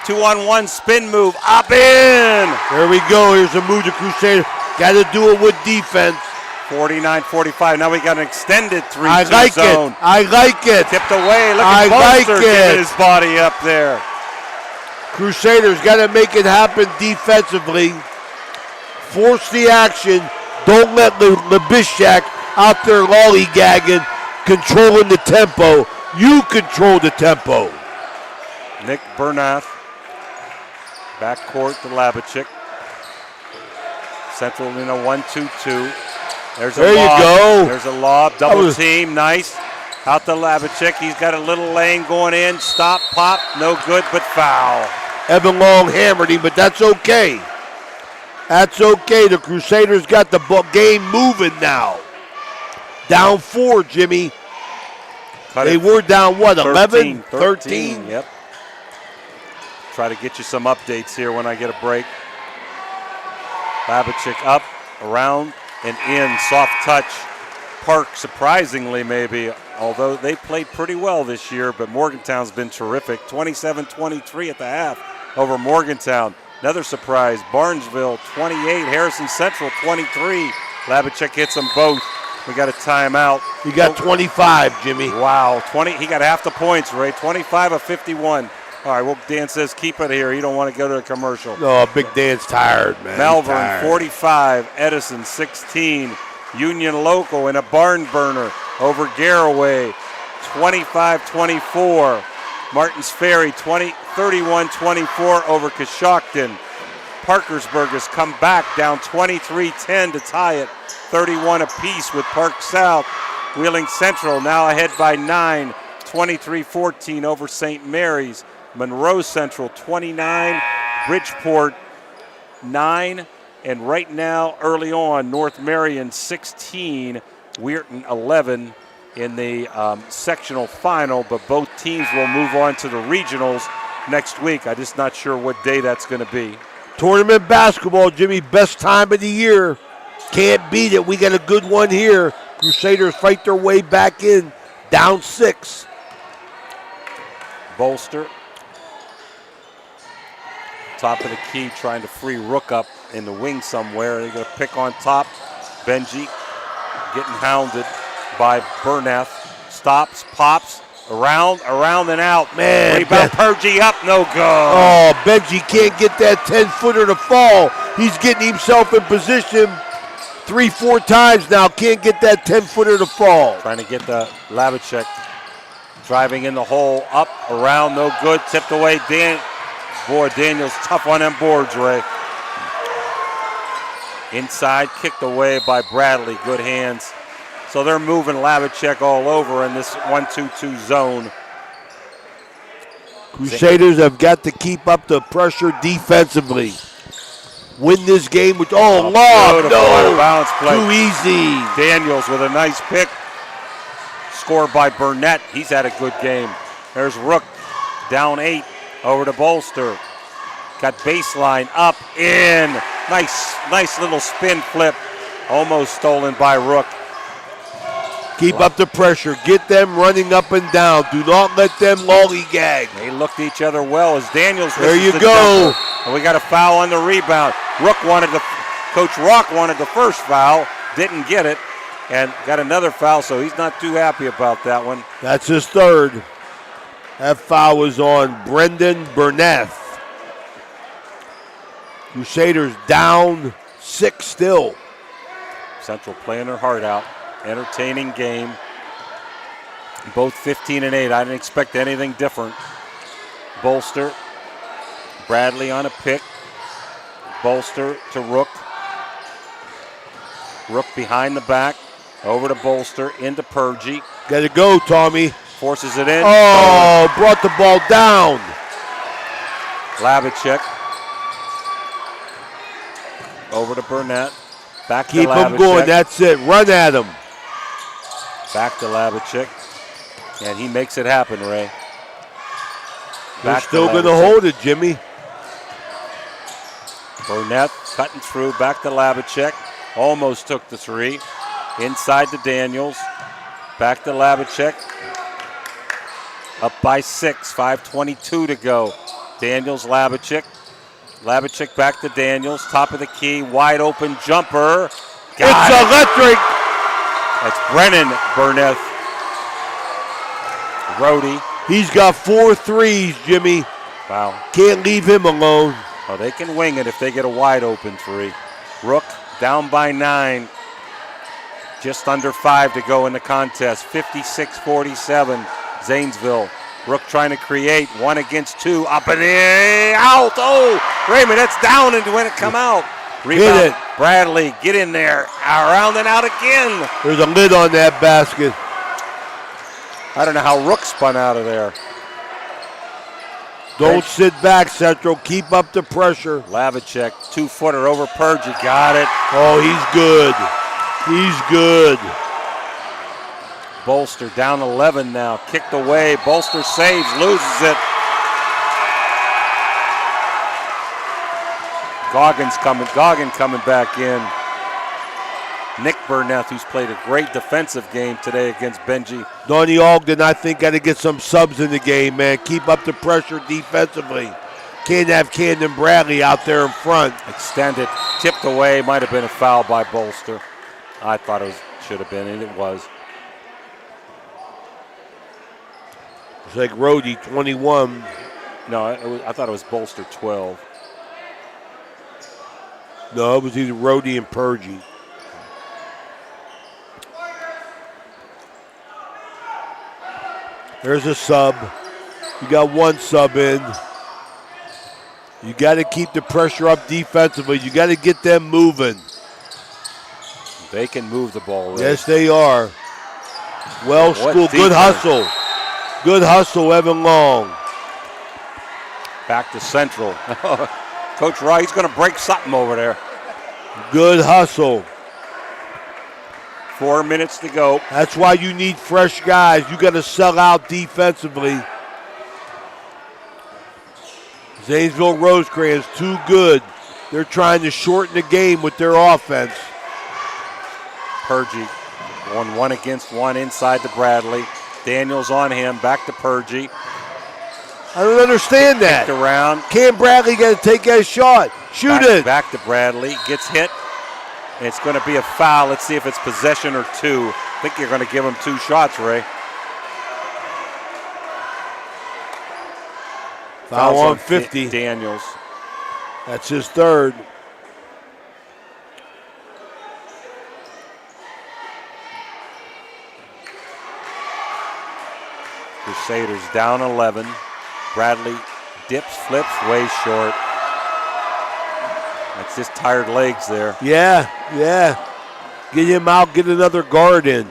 2-on-1 spin move, up in. There we go. Here's a move to Crusader. Got to do it with defense. 49-45. Now we got an extended 3-2 I like zone. it. I like it. Tipped away. Look I at like Bolster it. giving his body up there. Crusaders got to make it happen defensively. Force the action. Don't let Labishak out there lollygagging, controlling the tempo. You control the tempo. Nick Bernath. Backcourt to Labichik. Central in a 1-2-2. There's a there lob. You go. There's a lob. Double team. Nice. Out to Labichik. He's got a little lane going in. Stop, pop. No good, but foul. Evan Long hammered him, but that's okay. That's okay. The Crusaders got the game moving now. Down 4, Jimmy. They were down, what, 11? 13? Yep. Try to get you some updates here when I get a break. Labichik up, around, and in. Soft touch. Park, surprisingly, maybe, although they played pretty well this year, but Morgantown's been terrific. 27-23 at the half over Morgantown. Another surprise, Barnesville 28, Harrison Central 23. Labichik hits them both. We got a timeout. You got 25, Jimmy. Wow, 20. He got half the points, Ray. 25 of 51. All right, well, Dan says keep it here. You don't want to go to a commercial. No, Big Dan's tired, man. Malvern 45, Edison 16. Union Local in a barn burner over Garraway 25-24. Martins Ferry 31-24 over Coshocton. Parkersburg has come back down 23-10 to tie it 31 apiece with Park South. Wheeling Central now ahead by 9, 23-14 over St. Mary's. Monroe Central 29, Bridgeport 9, and right now early on North Marion 16, Weirton 11 in the sectional final, but both teams will move on to the regionals next week. I'm just not sure what day that's going to be. Tournament basketball, Jimmy, best time of the year. Can't beat it. We got a good one here. Crusaders fight their way back in, down 6. Bolster. Top of the key, trying to free Rook up in the wing somewhere. They're going to pick on top. Benji getting hounded by Bernath. Stops, pops, around, and out. Man, rebound, Purgy up, no good. Oh, Benji can't get that 10-footer to fall. He's getting himself in position 3-4 times now. Can't get that 10-footer to fall. Trying to get the Labichek driving in the hole, up, around, no good. Tipped away, Boy, Daniel's tough on them boards, Ray. Inside, kicked away by Bradley. Good hands. So they're moving Labichek all over in this 1-2-2 zone. Crusaders have got to keep up the pressure defensively. Win this game with, lob, no, bounce play. Too easy. Daniels with a nice pick. Scored by Burnett. He's had a good game. There's Rook, down 8. Over to Bolster. Got baseline up, in. Nice little spin flip. Almost stolen by Rook. Keep up the pressure. Get them running up and down. Do not let them lollygag. They looked at each other well as Daniels. There you go. And we got a foul on the rebound. Coach Rock wanted the first foul. Didn't get it. And got another foul, so he's not too happy about that one. That's his third. That foul was on Brendan Bernath. Crusaders down 6 still. Central playing their heart out. entertaining game. Both 15 and 8. I didn't expect anything different. Bolster, Bradley on a pick. Bolster to Rook. Rook behind the back. Over to Bolster, into Purgie. Got to go, Tommy. Forces it in. Oh, brought the ball down. Labachek. Over to Burnett. Back Keep to Labachek. him going. That's it. Run at him. Back to Labachek. And he makes it happen, Ray. They're still going to hold it, Jimmy. Burnett cutting through. Back to Labachek. Almost took the three. Inside to Daniels. Back to Labachek. Up by 6. 5:22 to go. Daniels, Labachek. Labachek back to Daniels. Top of the key. Wide open jumper. It's electric. That's Brennan Burnett. Rhodey. He's got 4 threes, Jimmy. Wow. Can't leave him alone. Oh, they can wing it if they get a wide open three. Rook down by 9. Just under 5 to go in the contest. 56-47, Zanesville. Rook trying to create. 1 against 2. Up and in. Out. Oh, Raymond, that's down and when it come out. Rebound. Hit it. Bradley, get in there. Around and out again. There's a lid on that basket. I don't know how Rook spun out of there. Don't sit back, Central. Keep up the pressure. Labachek, 2-footer over Purgie. Got it. Oh, he's good. He's good. Bolster down 11 now. Kicked away. Bolster saves, loses it. Goggin coming back in. Nick Burnett, who's played a great defensive game today against Benji. Donnie Ogden, I think, got to get some subs in the game, man. Keep up the pressure defensively. Can't have Camden Bradley out there in front. Extended, tipped away. Might have been a foul by Bolster. I thought it should have been, and it was. It's like Rhodey, 21. No, I thought it was Bolster, 12. No, it was either Rhodey and Purgie. There's a sub. You got 1 sub in. You got to keep the pressure up defensively. You got to get them moving. They can move the ball. Right? Yes, they are. Well schooled. Good hustle. Good hustle, Evan Long. Back to Central. Coach Wright, he's going to break something over there. Good hustle. 4 minutes to go. That's why you need fresh guys. You got to sell out defensively. Zanesville Rosecrans, too good. They're trying to shorten the game with their offense. Purgie, 1 against 1 inside to Bradley. Daniels on him, back to Purgie. I don't understand that. Kicked around. Cam Bradley got to take that shot. Shoot it. Back to Bradley, gets hit. It's going to be a foul. Let's see if it's possession or 2. I think you're going to give him 2 shots, Ray. Foul on 50. Daniels. That's his 3rd. Crusaders down 11. Bradley dips, flips, way short. That's just tired legs there. Yeah. Get him out, get another guard in.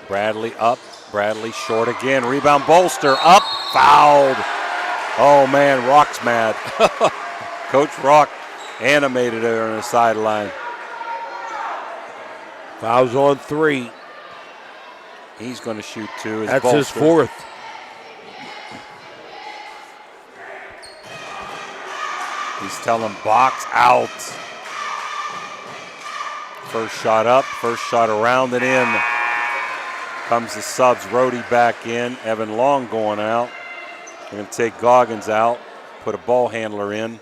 Bradley up, Bradley short again. Rebound Bolster, up, fouled. Oh man, Rock's mad. Coach Rock animated there on the sideline. Fouls on 3. He's going to shoot 2. That's Bolster. his 4th. He's telling box out. First shot up, first shot around and in. Comes the subs, Rhodey back in. Evan Long going out. We're going to take Goggins out, put a ball handler in.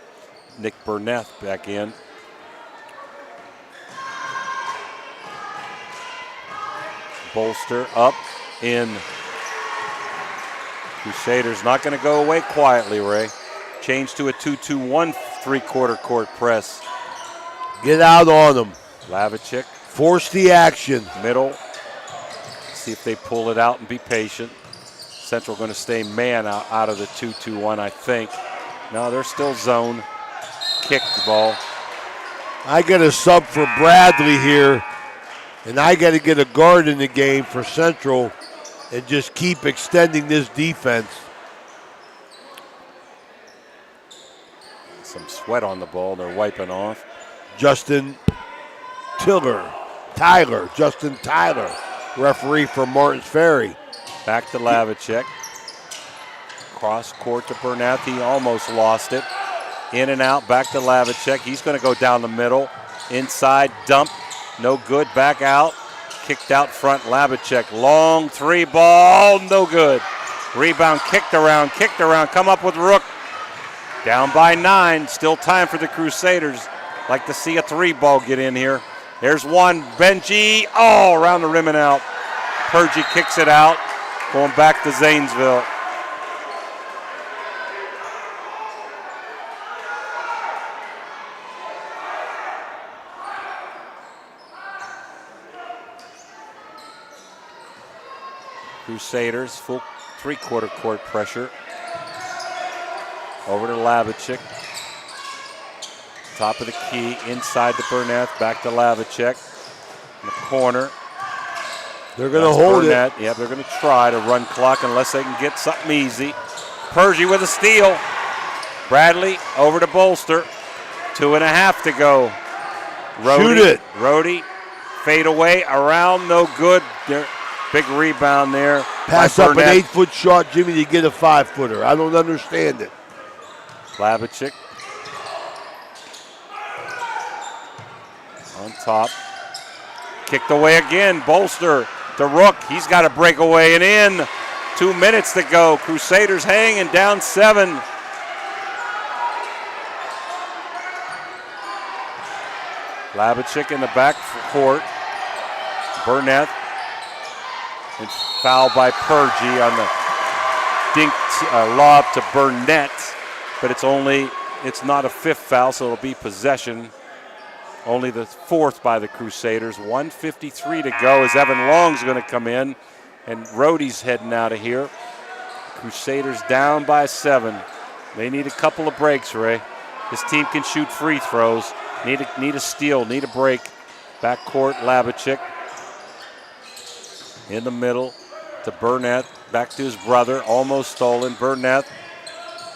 Nick Burnett back in. Bolster up, in. Crusaders not going to go away quietly, Ray. Change to a 2-2-1 3-quarter court press. Get out on them. Lavicic. Force the action. Middle. See if they pull it out and be patient. Central going to stay man out of the 2-2-1, I think. No, they're still zone. Kick the ball. I got a sub for Bradley here, and I got to get a guard in the game for Central and just keep extending this defense. Some sweat on the ball. They're wiping off. Justin Tyler, referee for Martins Ferry. Back to Lavicek. Cross court to Burnett. He almost lost it. In and out, back to Lavicek. He's going to go down the middle. Inside, dump. No good. Back out. Kicked out front, Lavicek. Long three ball. No good. Rebound, kicked around. Come up with Rook. Down by 9. Still time for the Crusaders. Like to see a 3 ball get in here. There's one. Benji. Oh, around the rim and out. Purgie kicks it out. Going back to Zanesville. Crusaders, full 3/4 court pressure. Over to Lavicek. Top of the key, inside to Burnett, back to Lavicek. In the corner. They're going to hold Burnett. it. Yeah, they're going to try to run clock unless they can get something easy. Purgie with a steal. Bradley over to Bolster. 2.5 to go. Shoot it. Rhodey, fade away, around, no good. Big rebound there. Pass up an 8-foot shot, Jimmy, to get a 5-footer. I don't understand it. Lavicek on top. Kicked away again. Bolster to Rook. He's got to break away and in. 2 minutes to go. Crusaders hanging down 7. Lavicek in the back court. Burnett. And foul by Purgie on the lob to Burnett. But it's not a 5th foul, so it'll be possession. Only the 4th by the Crusaders. 1:53 to go as Evan Long's going to come in. And Rhodey's heading out of here. Crusaders down by 7. They need a couple of breaks, Ray. This team can shoot free throws. Need a steal, need a break. Backcourt, Lavicek. In the middle to Burnett. Back to his brother. Almost stolen. Burnett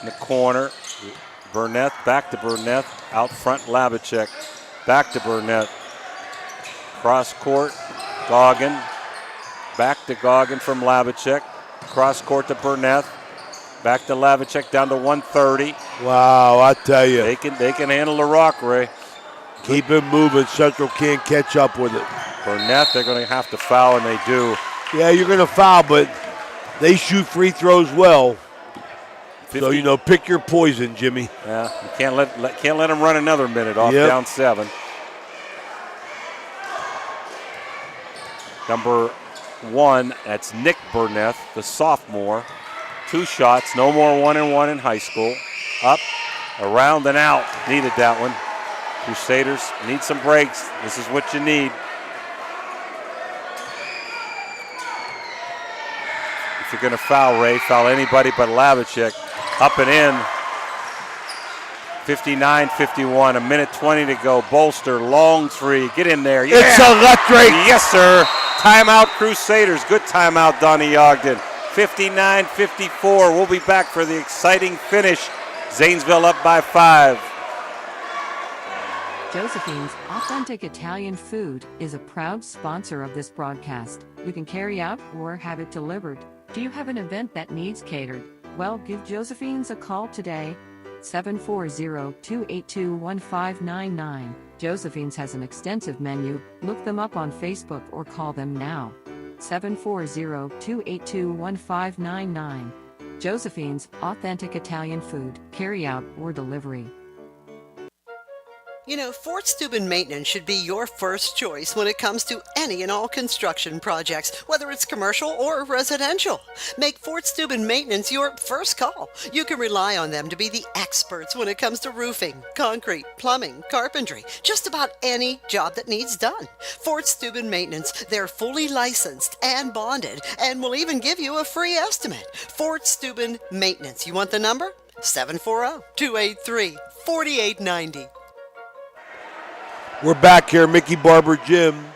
in the corner. Burnett, back to Burnett. Out front, Lavicek. Back to Burnett. Cross court, Goggin. Back to Goggin from Lavicek. Cross court to Burnett. Back to Lavicek down to 130. Wow, I tell you. They can handle the rock, Ray. Keep it moving. Central can't catch up with it. Burnett, they're going to have to foul, and they do. Yeah, you're going to foul, but they shoot free throws well. 50. So, pick your poison, Jimmy. Yeah, you can't let them run another minute off down 7. Number 1, that's Nick Burnett, the sophomore. 2 shots, no more 1-and-1 in high school. Up, around and out. Needed that one. Crusaders need some breaks. This is what you need. If you're going to foul, Ray, foul anybody but Lavicek. Up and in. 59-51, 1:20 to go. Bolster, long 3. Get in there. Yeah. It's electric. Yes, sir. Timeout, Crusaders. Good timeout, Donnie Ogden. 59-54. We'll be back for the exciting finish. Zanesville up by 5. Josephine's Authentic Italian Food is a proud sponsor of this broadcast. You can carry out or have it delivered. Do you have an event that needs catered? Well, give Josephine's a call today. 740-282-1599. Josephine's has an extensive menu. Look them up on Facebook or call them now. 740-282-1599. Josephine's Authentic Italian Food, carry out or delivery. You know, Fort Steuben Maintenance should be your first choice when it comes to any and all construction projects, whether it's commercial or residential. Make Fort Steuben Maintenance your first call. You can rely on them to be the experts when it comes to roofing, concrete, plumbing, carpentry, just about any job that needs done. Fort Steuben Maintenance, they're fully licensed and bonded and will even give you a free estimate. Fort Steuben Maintenance. You want the number? 740-283-4890. We're back here, Mickey Barber Gym,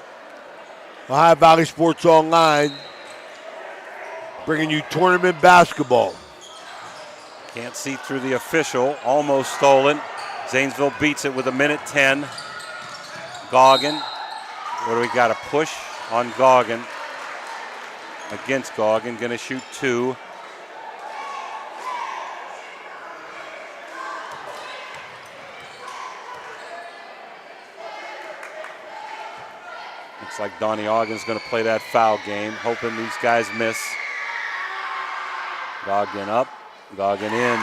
Ohio Valley Sports Online, bringing you tournament basketball. Can't see through the official. Almost stolen. Zanesville beats it with 1:10. Goggin. What do we got? A push on Goggin. Against Goggin. Going to shoot 2. Looks like Donnie Ogden's going to play that foul game, hoping these guys miss. Goggin up, Goggin in.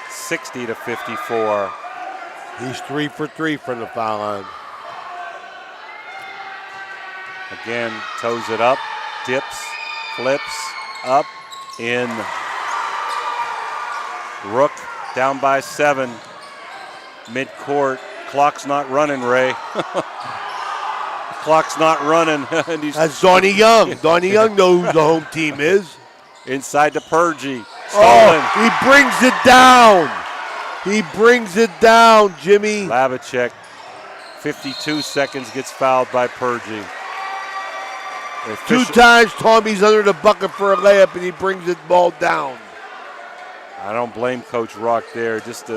60-54. He's 3 for 3 from the foul line. Again, toes it up, dips, flips, up, in. Rook down by 7. Mid-court. Clock's not running, Ray. Clock's not running. That's Donnie Young. Donnie Young knows who the home team is. Inside to Purgie. Stolen. Oh, he brings it down. He brings it down, Jimmy. Labachek, 52 seconds, gets fouled by Purgie. 2 times Tommy's under the bucket for a layup, and he brings the ball down. I don't blame Coach Rock there. Just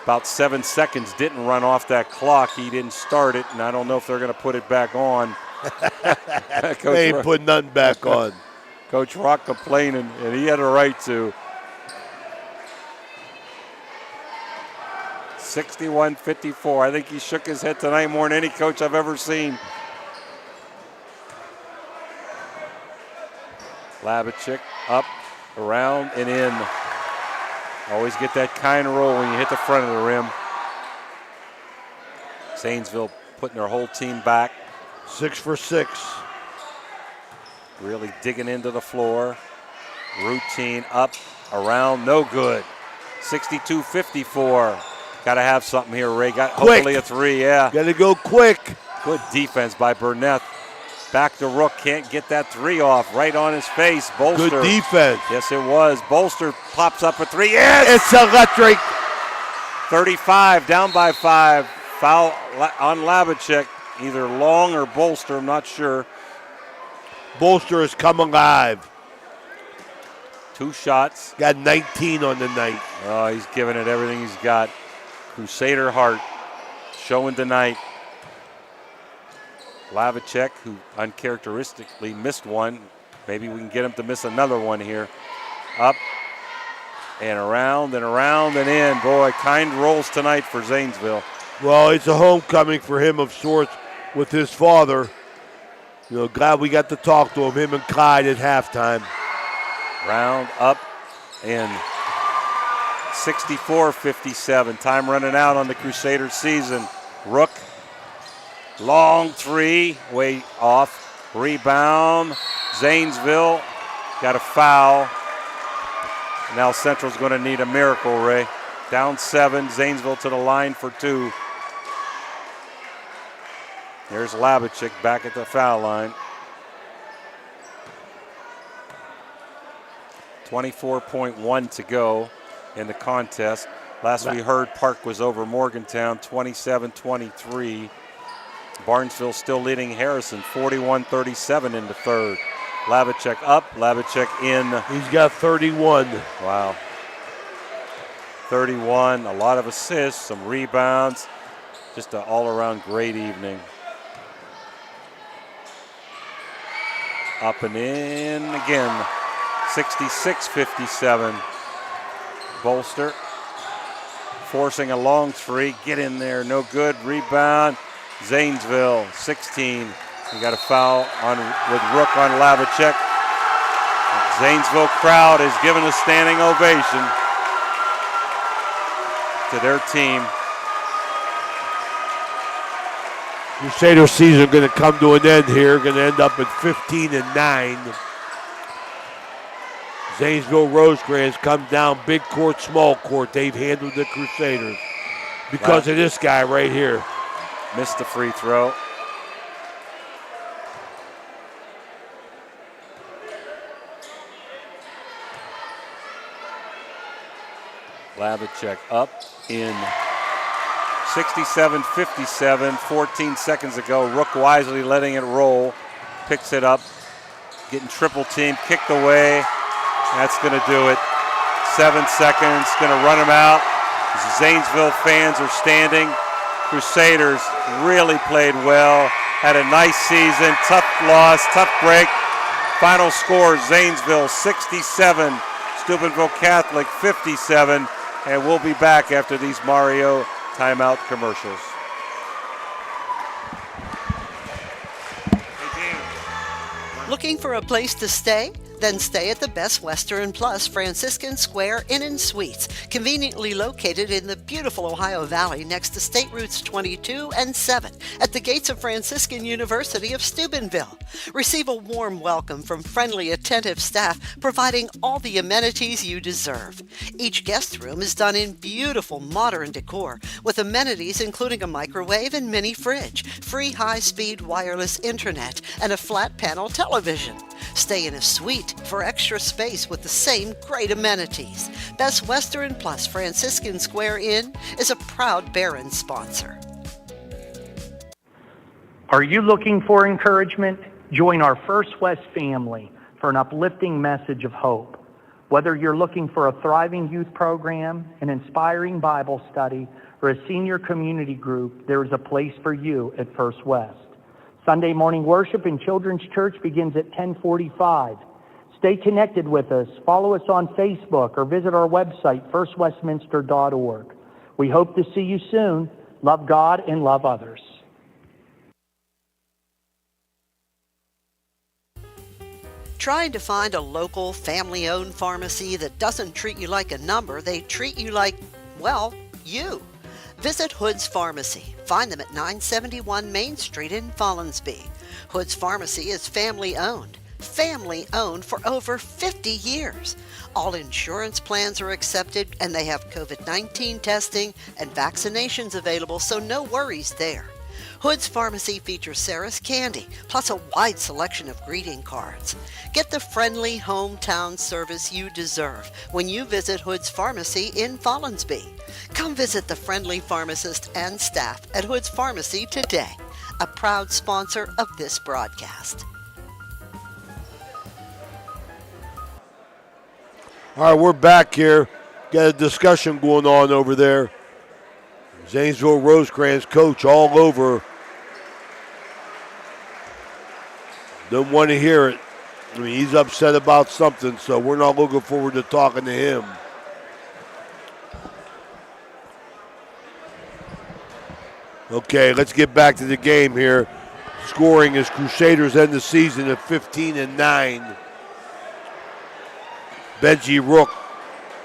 about 7 seconds didn't run off that clock. He didn't start it, and I don't know if they're going to put it back on. They ain't putting nothing back on. Coach Rock complaining, and he had a right to. 61-54. I think he shook his head tonight more than any coach I've ever seen. Labachek up, around, and in. Always get that kind of roll when you hit the front of the rim. Zanesville putting their whole team back. 6 for 6. Really digging into the floor. Routine up, around, no good. 62-54. Got to have something here, Ray. Hopefully a 3, yeah. Got to go quick. Good defense by Burnett. Back to Rook, can't get that 3 off. Right on his face. Bolster. Good defense. Yes, it was. Bolster pops up a 3. Yes! It's electric. 35, down by 5. Foul on Labachek. Either Long or Bolster, I'm not sure. Bolster has come alive. 2 shots. Got 19 on the night. Oh, he's giving it everything he's got. Crusader heart showing tonight. Labachek, who uncharacteristically missed one. Maybe we can get him to miss another one here. Up and around and in. Boy, kind rolls tonight for Zanesville. Well, it's a homecoming for him of sorts with his father. You know, glad we got to talk to him and Clyde at halftime. Round up and 64-57. Time running out on the Crusaders season. Rook. Long 3, way off. Rebound. Zanesville got a foul. Now Central's going to need a miracle, Ray. Down 7. Zanesville to the line for 2. There's Labachek back at the foul line. 24.1 to go in the contest. Last we heard, Park was over Morgantown, 27-23. Barnesville still leading Harrison, 41-37 in the third. Labachek up, Labachek in. He's got 31. Wow. 31, a lot of assists, some rebounds. Just an all-around great evening. Up and in again, 66-57. Bolster forcing a long 3, get in there, no good, rebound. Zanesville, 16. We got a foul with Rook on Labachek. Zanesville crowd is giving a standing ovation to their team. Crusader season going to come to an end here. Going to end up at 15-9. Zanesville Rosecrans come down big court, small court. They've handled the Crusaders because of this guy right here. Missed the free throw. Lavicek up in 67-57, 14 seconds ago. Rook wisely letting it roll. Picks it up. Getting triple team, kicked away. That's going to do it. 7 seconds, going to run him out. Zanesville fans are standing. Crusaders really played well. Had a nice season. Tough loss, tough break. Final score, Zanesville 67, Steubenville Catholic 57. And we'll be back after these Mario timeout commercials. Looking for a place to stay? Then stay at the Best Western Plus Franciscan Square Inn and Suites, conveniently located in the beautiful Ohio Valley next to State Routes 22 and 7 at the gates of Franciscan University of Steubenville. Receive a warm welcome from friendly, attentive staff, providing all the amenities you deserve. Each guest room is done in beautiful modern decor, with amenities including a microwave and mini fridge, free high-speed wireless internet, and a flat panel television. Stay in a suite for extra space with the same great amenities. Best Western Plus Franciscan Square Inn is a proud Barron sponsor. Are you looking for encouragement? Join our First West family for an uplifting message of hope. Whether you're looking for a thriving youth program, an inspiring Bible study, or a senior community group, there is a place for you at First West. Sunday morning worship in Children's Church begins at 10:45. Stay connected with us. Follow us on Facebook or visit our website, firstwestminster.org. We hope to see you soon. Love God and love others. Trying to find a local, family-owned pharmacy that doesn't treat you like a number, they treat you like, well, you. Visit Hood's Pharmacy. Find them at 971 Main Street in Follinsby. Hood's Pharmacy is family-owned. Family-owned for over 50 years. All insurance plans are accepted, and they have COVID-19 testing and vaccinations available, so no worries there. Hood's Pharmacy features Sarah's Candy, plus a wide selection of greeting cards. Get the friendly hometown service you deserve when you visit Hood's Pharmacy in Follinsby. Come visit the friendly pharmacist and staff at Hood's Pharmacy today, a proud sponsor of this broadcast. All right, we're back here. Got a discussion going on over there. Zanesville Rosecrans coach all over. Don't want to hear it. I mean, he's upset about something, so we're not looking forward to talking to him. Okay, let's get back to the game here. Scoring as Crusaders end the season at 15-9. Benji Rook,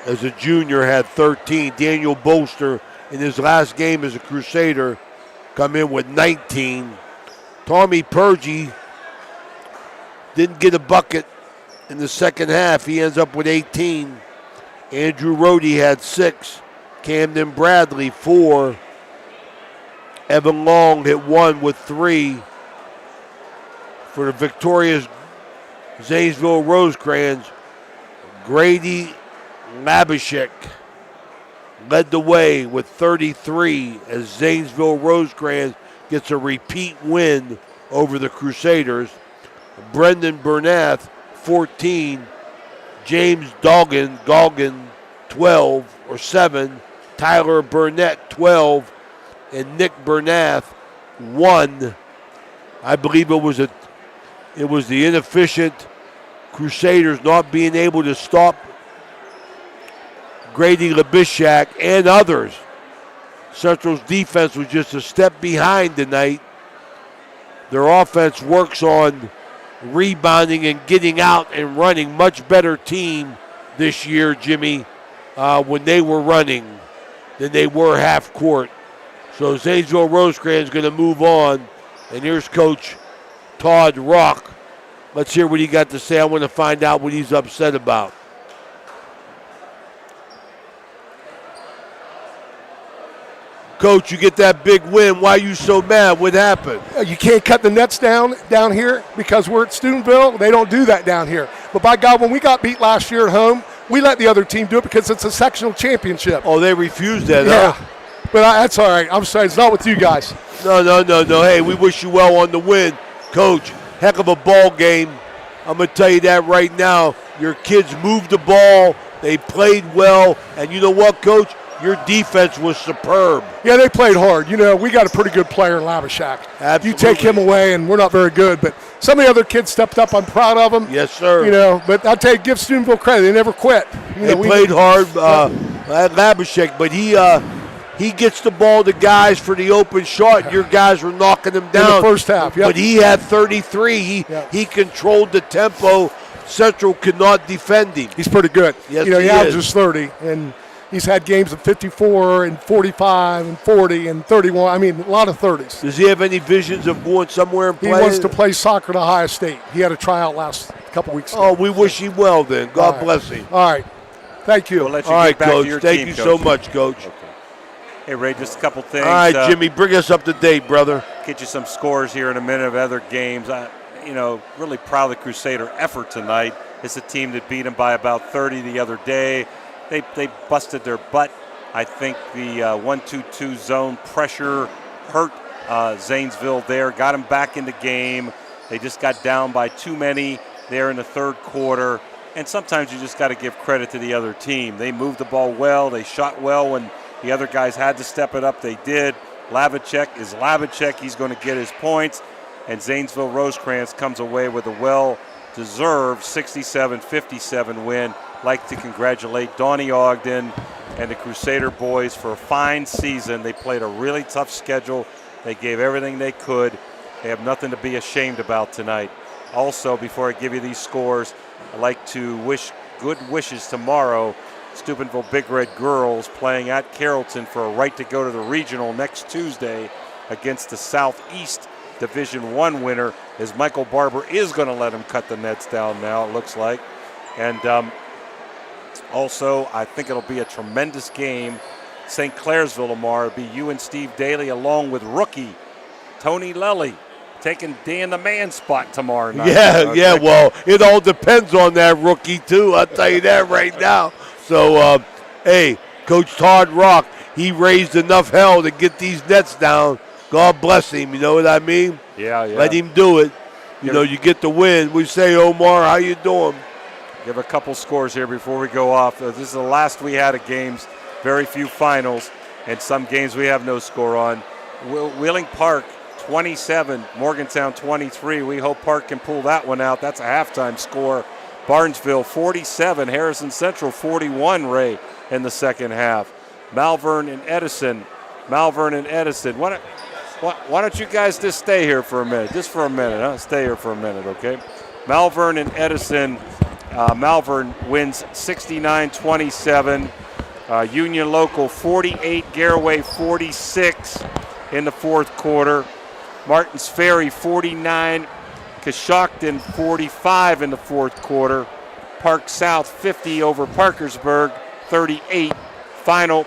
as a junior, had 13. Daniel Bolster, in his last game as a Crusader, come in with 19. Tommy Purgie didn't get a bucket in the second half. He ends up with 18. Andrew Rohde had 6. Camden Bradley, 4. Evan Long hit 1 with 3. For the victorious Zanesville Rosecrans, Grady Labishek led the way with 33 as Zanesville Rosecrans gets a repeat win over the Crusaders. Brendan Bernath, 14. James Goggin, 12 or 7. Tyler Burnett, 12. And Nick Bernath, 1. I believe it was the inefficient Crusaders not being able to stop Grady Labishak and others. Central's defense was just a step behind tonight. Their offense works on rebounding and getting out and running. Much better team this year, Jimmy, when they were running than they were half court. So Zanesville Rosecrans is going to move on And here's Coach Todd Rock. Let's hear what he got to say. I want to find out what he's upset about. Coach, you get that big win. Why are you so mad? What happened? You can't cut the nets down here because we're at Steubenville. They don't do that down here. But by God, when we got beat last year at home, we let the other team do it because it's a sectional championship. Oh, they refused that, yeah. huh? But that's all right. I'm sorry. It's not with you guys. No. Hey, we wish you well on the win. Coach, heck of a ball game. I'm going to tell you that right now. Your kids moved the ball. They played well. And you know what, Coach? Your defense was superb. Yeah, they played hard. You know, we got a pretty good player in Labashak. Absolutely. You take him away, and we're not very good. But some of the other kids stepped up. I'm proud of them. Yes, sir. You know, but I'll tell you, give Steubenville credit. They never quit. They played hard at Labashak, but he gets the ball to guys for the open shot. Your guys were knocking him down. In the first half, yep. But he had 33. He controlled the tempo. Central could not defend him. He's pretty good. Yes, you know, he is. averages 30, and he's had games of 54 and 45 and 40 and 31. I mean, a lot of 30s. Does he have any visions of going somewhere and He playing? wants to play soccer at Ohio State. He had a tryout last couple weeks ago. Oh, we wish him well then. God bless him. All right. Thank you. We'll let you All get right, back Coach. to your Thank team, you Coach. so much, Coach. Okay. Hey, Ray, just a couple things. All right, Jimmy, bring us up to date, brother. Get you some scores here in a minute of other games. Really proud of the Crusader effort tonight. It's a team that beat them by about 30 the other day. They busted their butt. I think the 1-2-2 zone pressure hurt Zanesville there, got them back in the game. They just got down by too many there in the third quarter. And sometimes you just got to give credit to the other team. They moved the ball well. They shot well when the other guys had to step it up. They did. Lavacek is Lavacek. He's going to get his points. And Zanesville Rosecrans comes away with a well-deserved 67-57 win. Like to congratulate Donnie Ogden and the Crusader boys for a fine season. They played a really tough schedule. They gave everything they could. They have nothing to be ashamed about tonight. Also, before I give you these scores, I'd like to wish good wishes tomorrow. Steubenville Big Red girls playing at Carrollton for a right to go to the regional next Tuesday against the Southeast Division I winner, as Michael Barber is going to let him cut the nets down now, it looks like. And also, I think it'll be a tremendous game. St. Clairsville tomorrow. It'll be you and Steve Daly along with rookie Tony Lelly taking Dan the Man spot tomorrow night. Yeah, well, it all depends on that rookie, too. I'll tell you that right now. So, hey, Coach Todd Rock, he raised enough hell to get these nets down. God bless him, you know what I mean? Yeah. Let him do it. You know, you get the win. We say, Omar, how you doing? Give a couple scores here before we go off. This is the last we had of games, very few finals, and some games we have no score on. Wheeling Park, 27, Morgantown 23. We hope Park can pull that one out. That's a halftime score. Barnesville 47, Harrison Central 41, Ray, in the second half. Malvern and Edison. Why don't you guys just stay here for a minute? Just for a minute, huh? Stay here for a minute, okay? Malvern and Edison. Malvern wins 69-27. Union Local 48, Garaway 46 in the fourth quarter. Martins Ferry 49, Coshocton 45 in the fourth quarter. Park South 50 over Parkersburg 38. Final.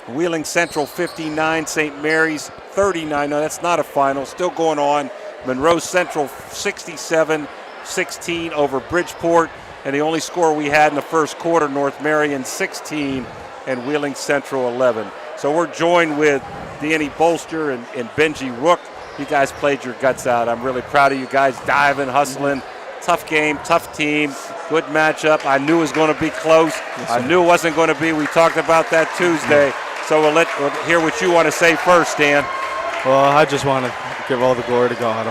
Wheeling Central 59, St. Mary's 39. No, that's not a final. Still going on. Monroe Central 67-16 over Bridgeport. And the only score we had in the first quarter, North Marion 16 and Wheeling Central 11. So we're joined with Danny Bolster and Benji Rook. You guys played your guts out. I'm really proud of you guys, diving, hustling. Tough game, tough team, good matchup. I knew it was going to be close. I knew it wasn't going to be. We talked about that Tuesday. So we'll hear what you want to say first, Dan. Well, I just want to give all the glory to God.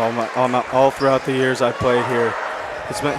All throughout the years I played here,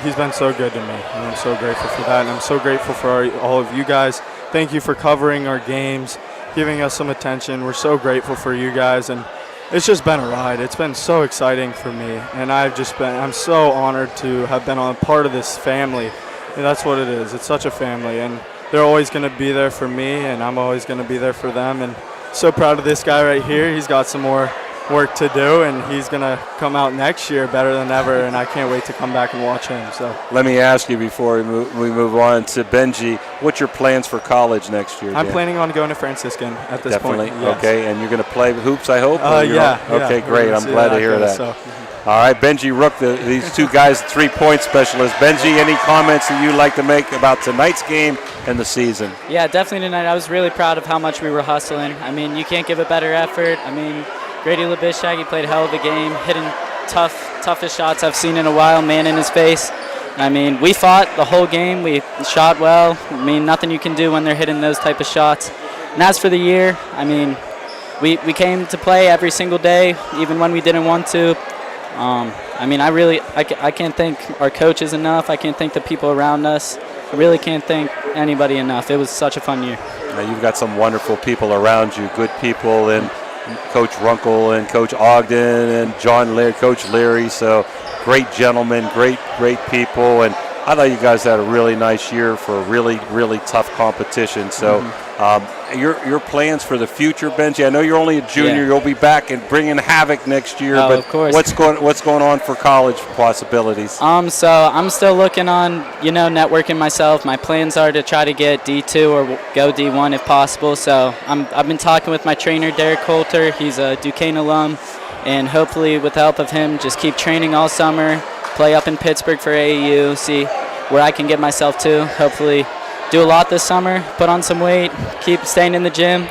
he's been so good to me, and I'm so grateful for that. And I'm so grateful for all of you guys. Thank you for covering our games, giving us some attention. We're so grateful for you guys, and it's just been a ride. It's been so exciting for me, and I'm so honored to have been a part of this family. And that's what it is. It's such a family, and they're always going to be there for me, and I'm always going to be there for them. And so proud of this guy right here. He's got some more work to do, and he's going to come out next year better than ever, and I can't wait to come back and watch him. So let me ask you before we move on to Benji, what's your plans for college next year? I'm Dan? planning on going to Franciscan at this Definitely. point. Yes. Okay, and you're going to play hoops, I hope? Yeah. Okay, great. I'm glad to hear that. So. All right, Benji Rook, these two guys, 3-point specialists. Benji, any comments that you'd like to make about tonight's game and the season? Yeah, definitely tonight. I was really proud of how much we were hustling. I mean, you can't give a better effort. I mean, Grady Labishak, he played a hell of a game, hitting toughest shots I've seen in a while, man in his face. I mean, we fought the whole game. We shot well. I mean, nothing you can do when they're hitting those type of shots. And as for the year, I mean, we came to play every single day, even when we didn't want to. I mean, I can't thank our coaches enough. I can't thank the people around us. I really can't thank anybody enough. It was such a fun year. Now, you've got some wonderful people around you, good people, and Coach Runkle and Coach Ogden and Coach Leary. So great gentlemen, great people. And I thought you guys had a really nice year for a really, really tough competition. So your plans for the future, Benji, I know you're only a junior. Yeah. You'll be back and bringing havoc next year. But of course. What's going on for college possibilities? So I'm still looking on, networking myself. My plans are to try to get D2 or go D1 if possible. So I've been talking with my trainer, Derek Coulter. He's a Duquesne alum. And hopefully with the help of him, just keep training all summer, play up in Pittsburgh for AAU, see where I can get myself to. Hopefully do a lot this summer, put on some weight, keep staying in the gym,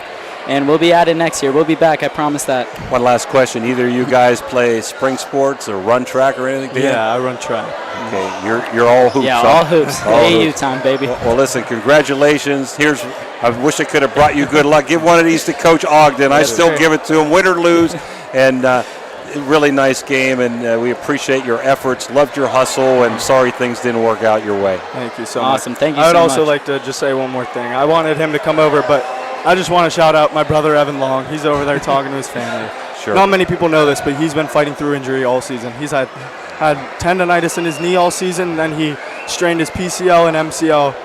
and we'll be at it next year. We'll be back, I promise that. One last question. Either of you guys play spring sports or run track or anything? Yeah, I run track. Okay, you're all hoops. Yeah, all hoops. AAU time, baby. Well, listen, congratulations. I wish I could have brought you good luck. Give one of these to Coach Ogden. I still give it to him, win or lose. And really nice game, and we appreciate your efforts. Loved your hustle, and sorry things didn't work out your way. Thank you so much. Awesome. Thank you so much. I would also like to just say one more thing. I wanted him to come over, but I just want to shout out my brother Evan Long. He's over there talking to his family. Sure. Not many people know this, but he's been fighting through injury all season. He's had tendonitis in his knee all season, and then he strained his PCL and MCL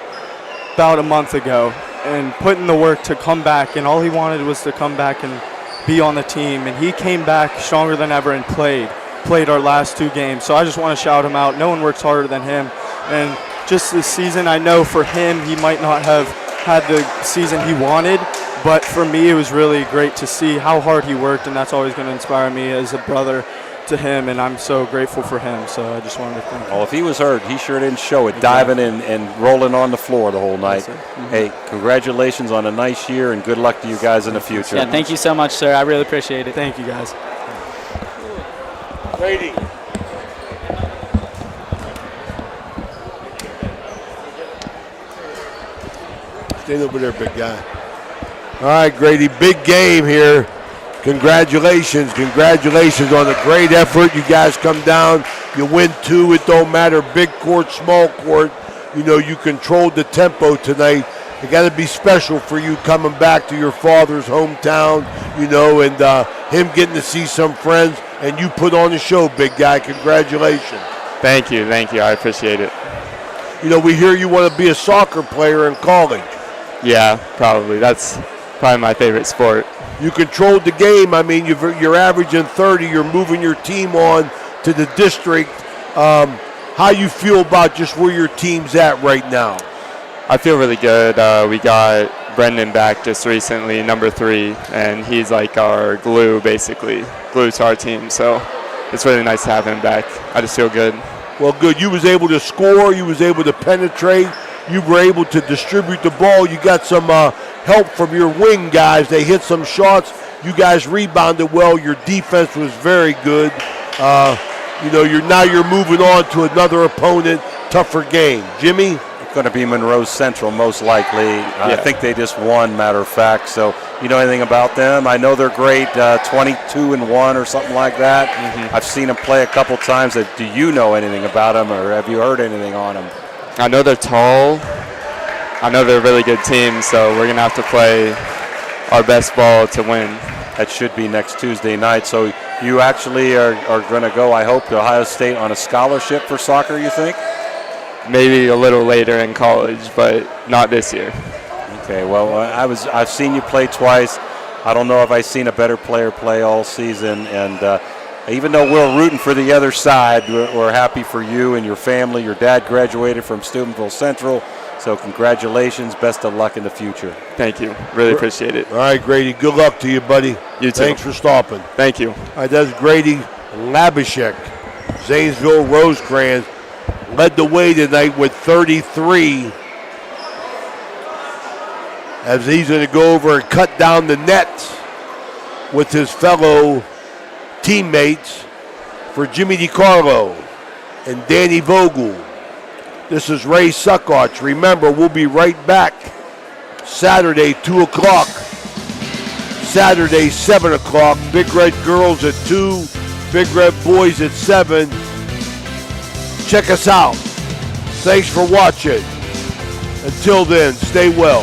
about a month ago, and put in the work to come back, and all he wanted was to come back and be on the team, and he came back stronger than ever and played our last 2 games. So I just want to shout him out. No one works harder than him, and just this season, I know for him, he might not have had the season he wanted, but for me, it was really great to see how hard he worked, and that's always going to inspire me as a brother to him, and I'm so grateful for him. So I just wanted to thank him. Well, if he was hurt, he sure didn't show it, diving in and rolling on the floor the whole night. Hey, congratulations on a nice year, and good luck to you guys in the future. Yeah, thank you so much, sir. I really appreciate it. Thank you, guys. Grady. Stand over there, big guy. All right, Grady, big game here. Congratulations on the great effort. You guys come down, you win 2. It don't matter, big court, small court. You controlled the tempo tonight. It got to be special for you coming back to your father's hometown, and him getting to see some friends, and you put on the show, big guy. Congratulations. Thank you. I appreciate it. We hear you want to be a soccer player in college. Yeah, probably. That's probably my favorite sport. You controlled the game. I mean, you're averaging 30. You're moving your team on to the district. How you feel about just where your team's at right now? I feel really good. We got Brendan back just recently, number 3, and he's like our glue, basically. Glue to our team. So it's really nice to have him back. I just feel good. Well, good. You was able to score. You was able to penetrate. You were able to distribute the ball. You got some help from your wing guys. They hit some shots. You guys rebounded well. Your defense was very good. You're moving on to another opponent, tougher game. Jimmy? It's going to be Monroe Central, most likely. I think they just won, matter of fact. So you know anything about them? I know they're great, 22-1 or something like that. I've seen them play a couple times. Do you know anything about them, or have you heard anything on them? I know they're tall. I know they're a really good team, so we're going to have to play our best ball to win. That should be next Tuesday night. So you actually are going to go, I hope, to Ohio State on a scholarship for soccer, you think? Maybe a little later in college, but not this year. Okay, well, I've seen you play twice. I don't know if I've seen a better player play all season. And even though we're rooting for the other side, we're happy for you and your family. Your dad graduated from Steubenville Central, so congratulations. Best of luck in the future. Thank you. Really appreciate it. All right, Grady, good luck to you, buddy. You too. Thanks for stopping. Thank you. All right, that's Grady Labashek. Zanesville Rosecrans led the way tonight with 33. As he's going to go over and cut down the nets with his fellow teammates for Jimmy DiCarlo and Danny Vogel. This is Ray Suckarch. Remember, we'll be right back Saturday, 2 o'clock. Saturday, 7 o'clock. Big Red Girls at 2. Big Red Boys at 7. Check us out. Thanks for watching. Until then, stay well.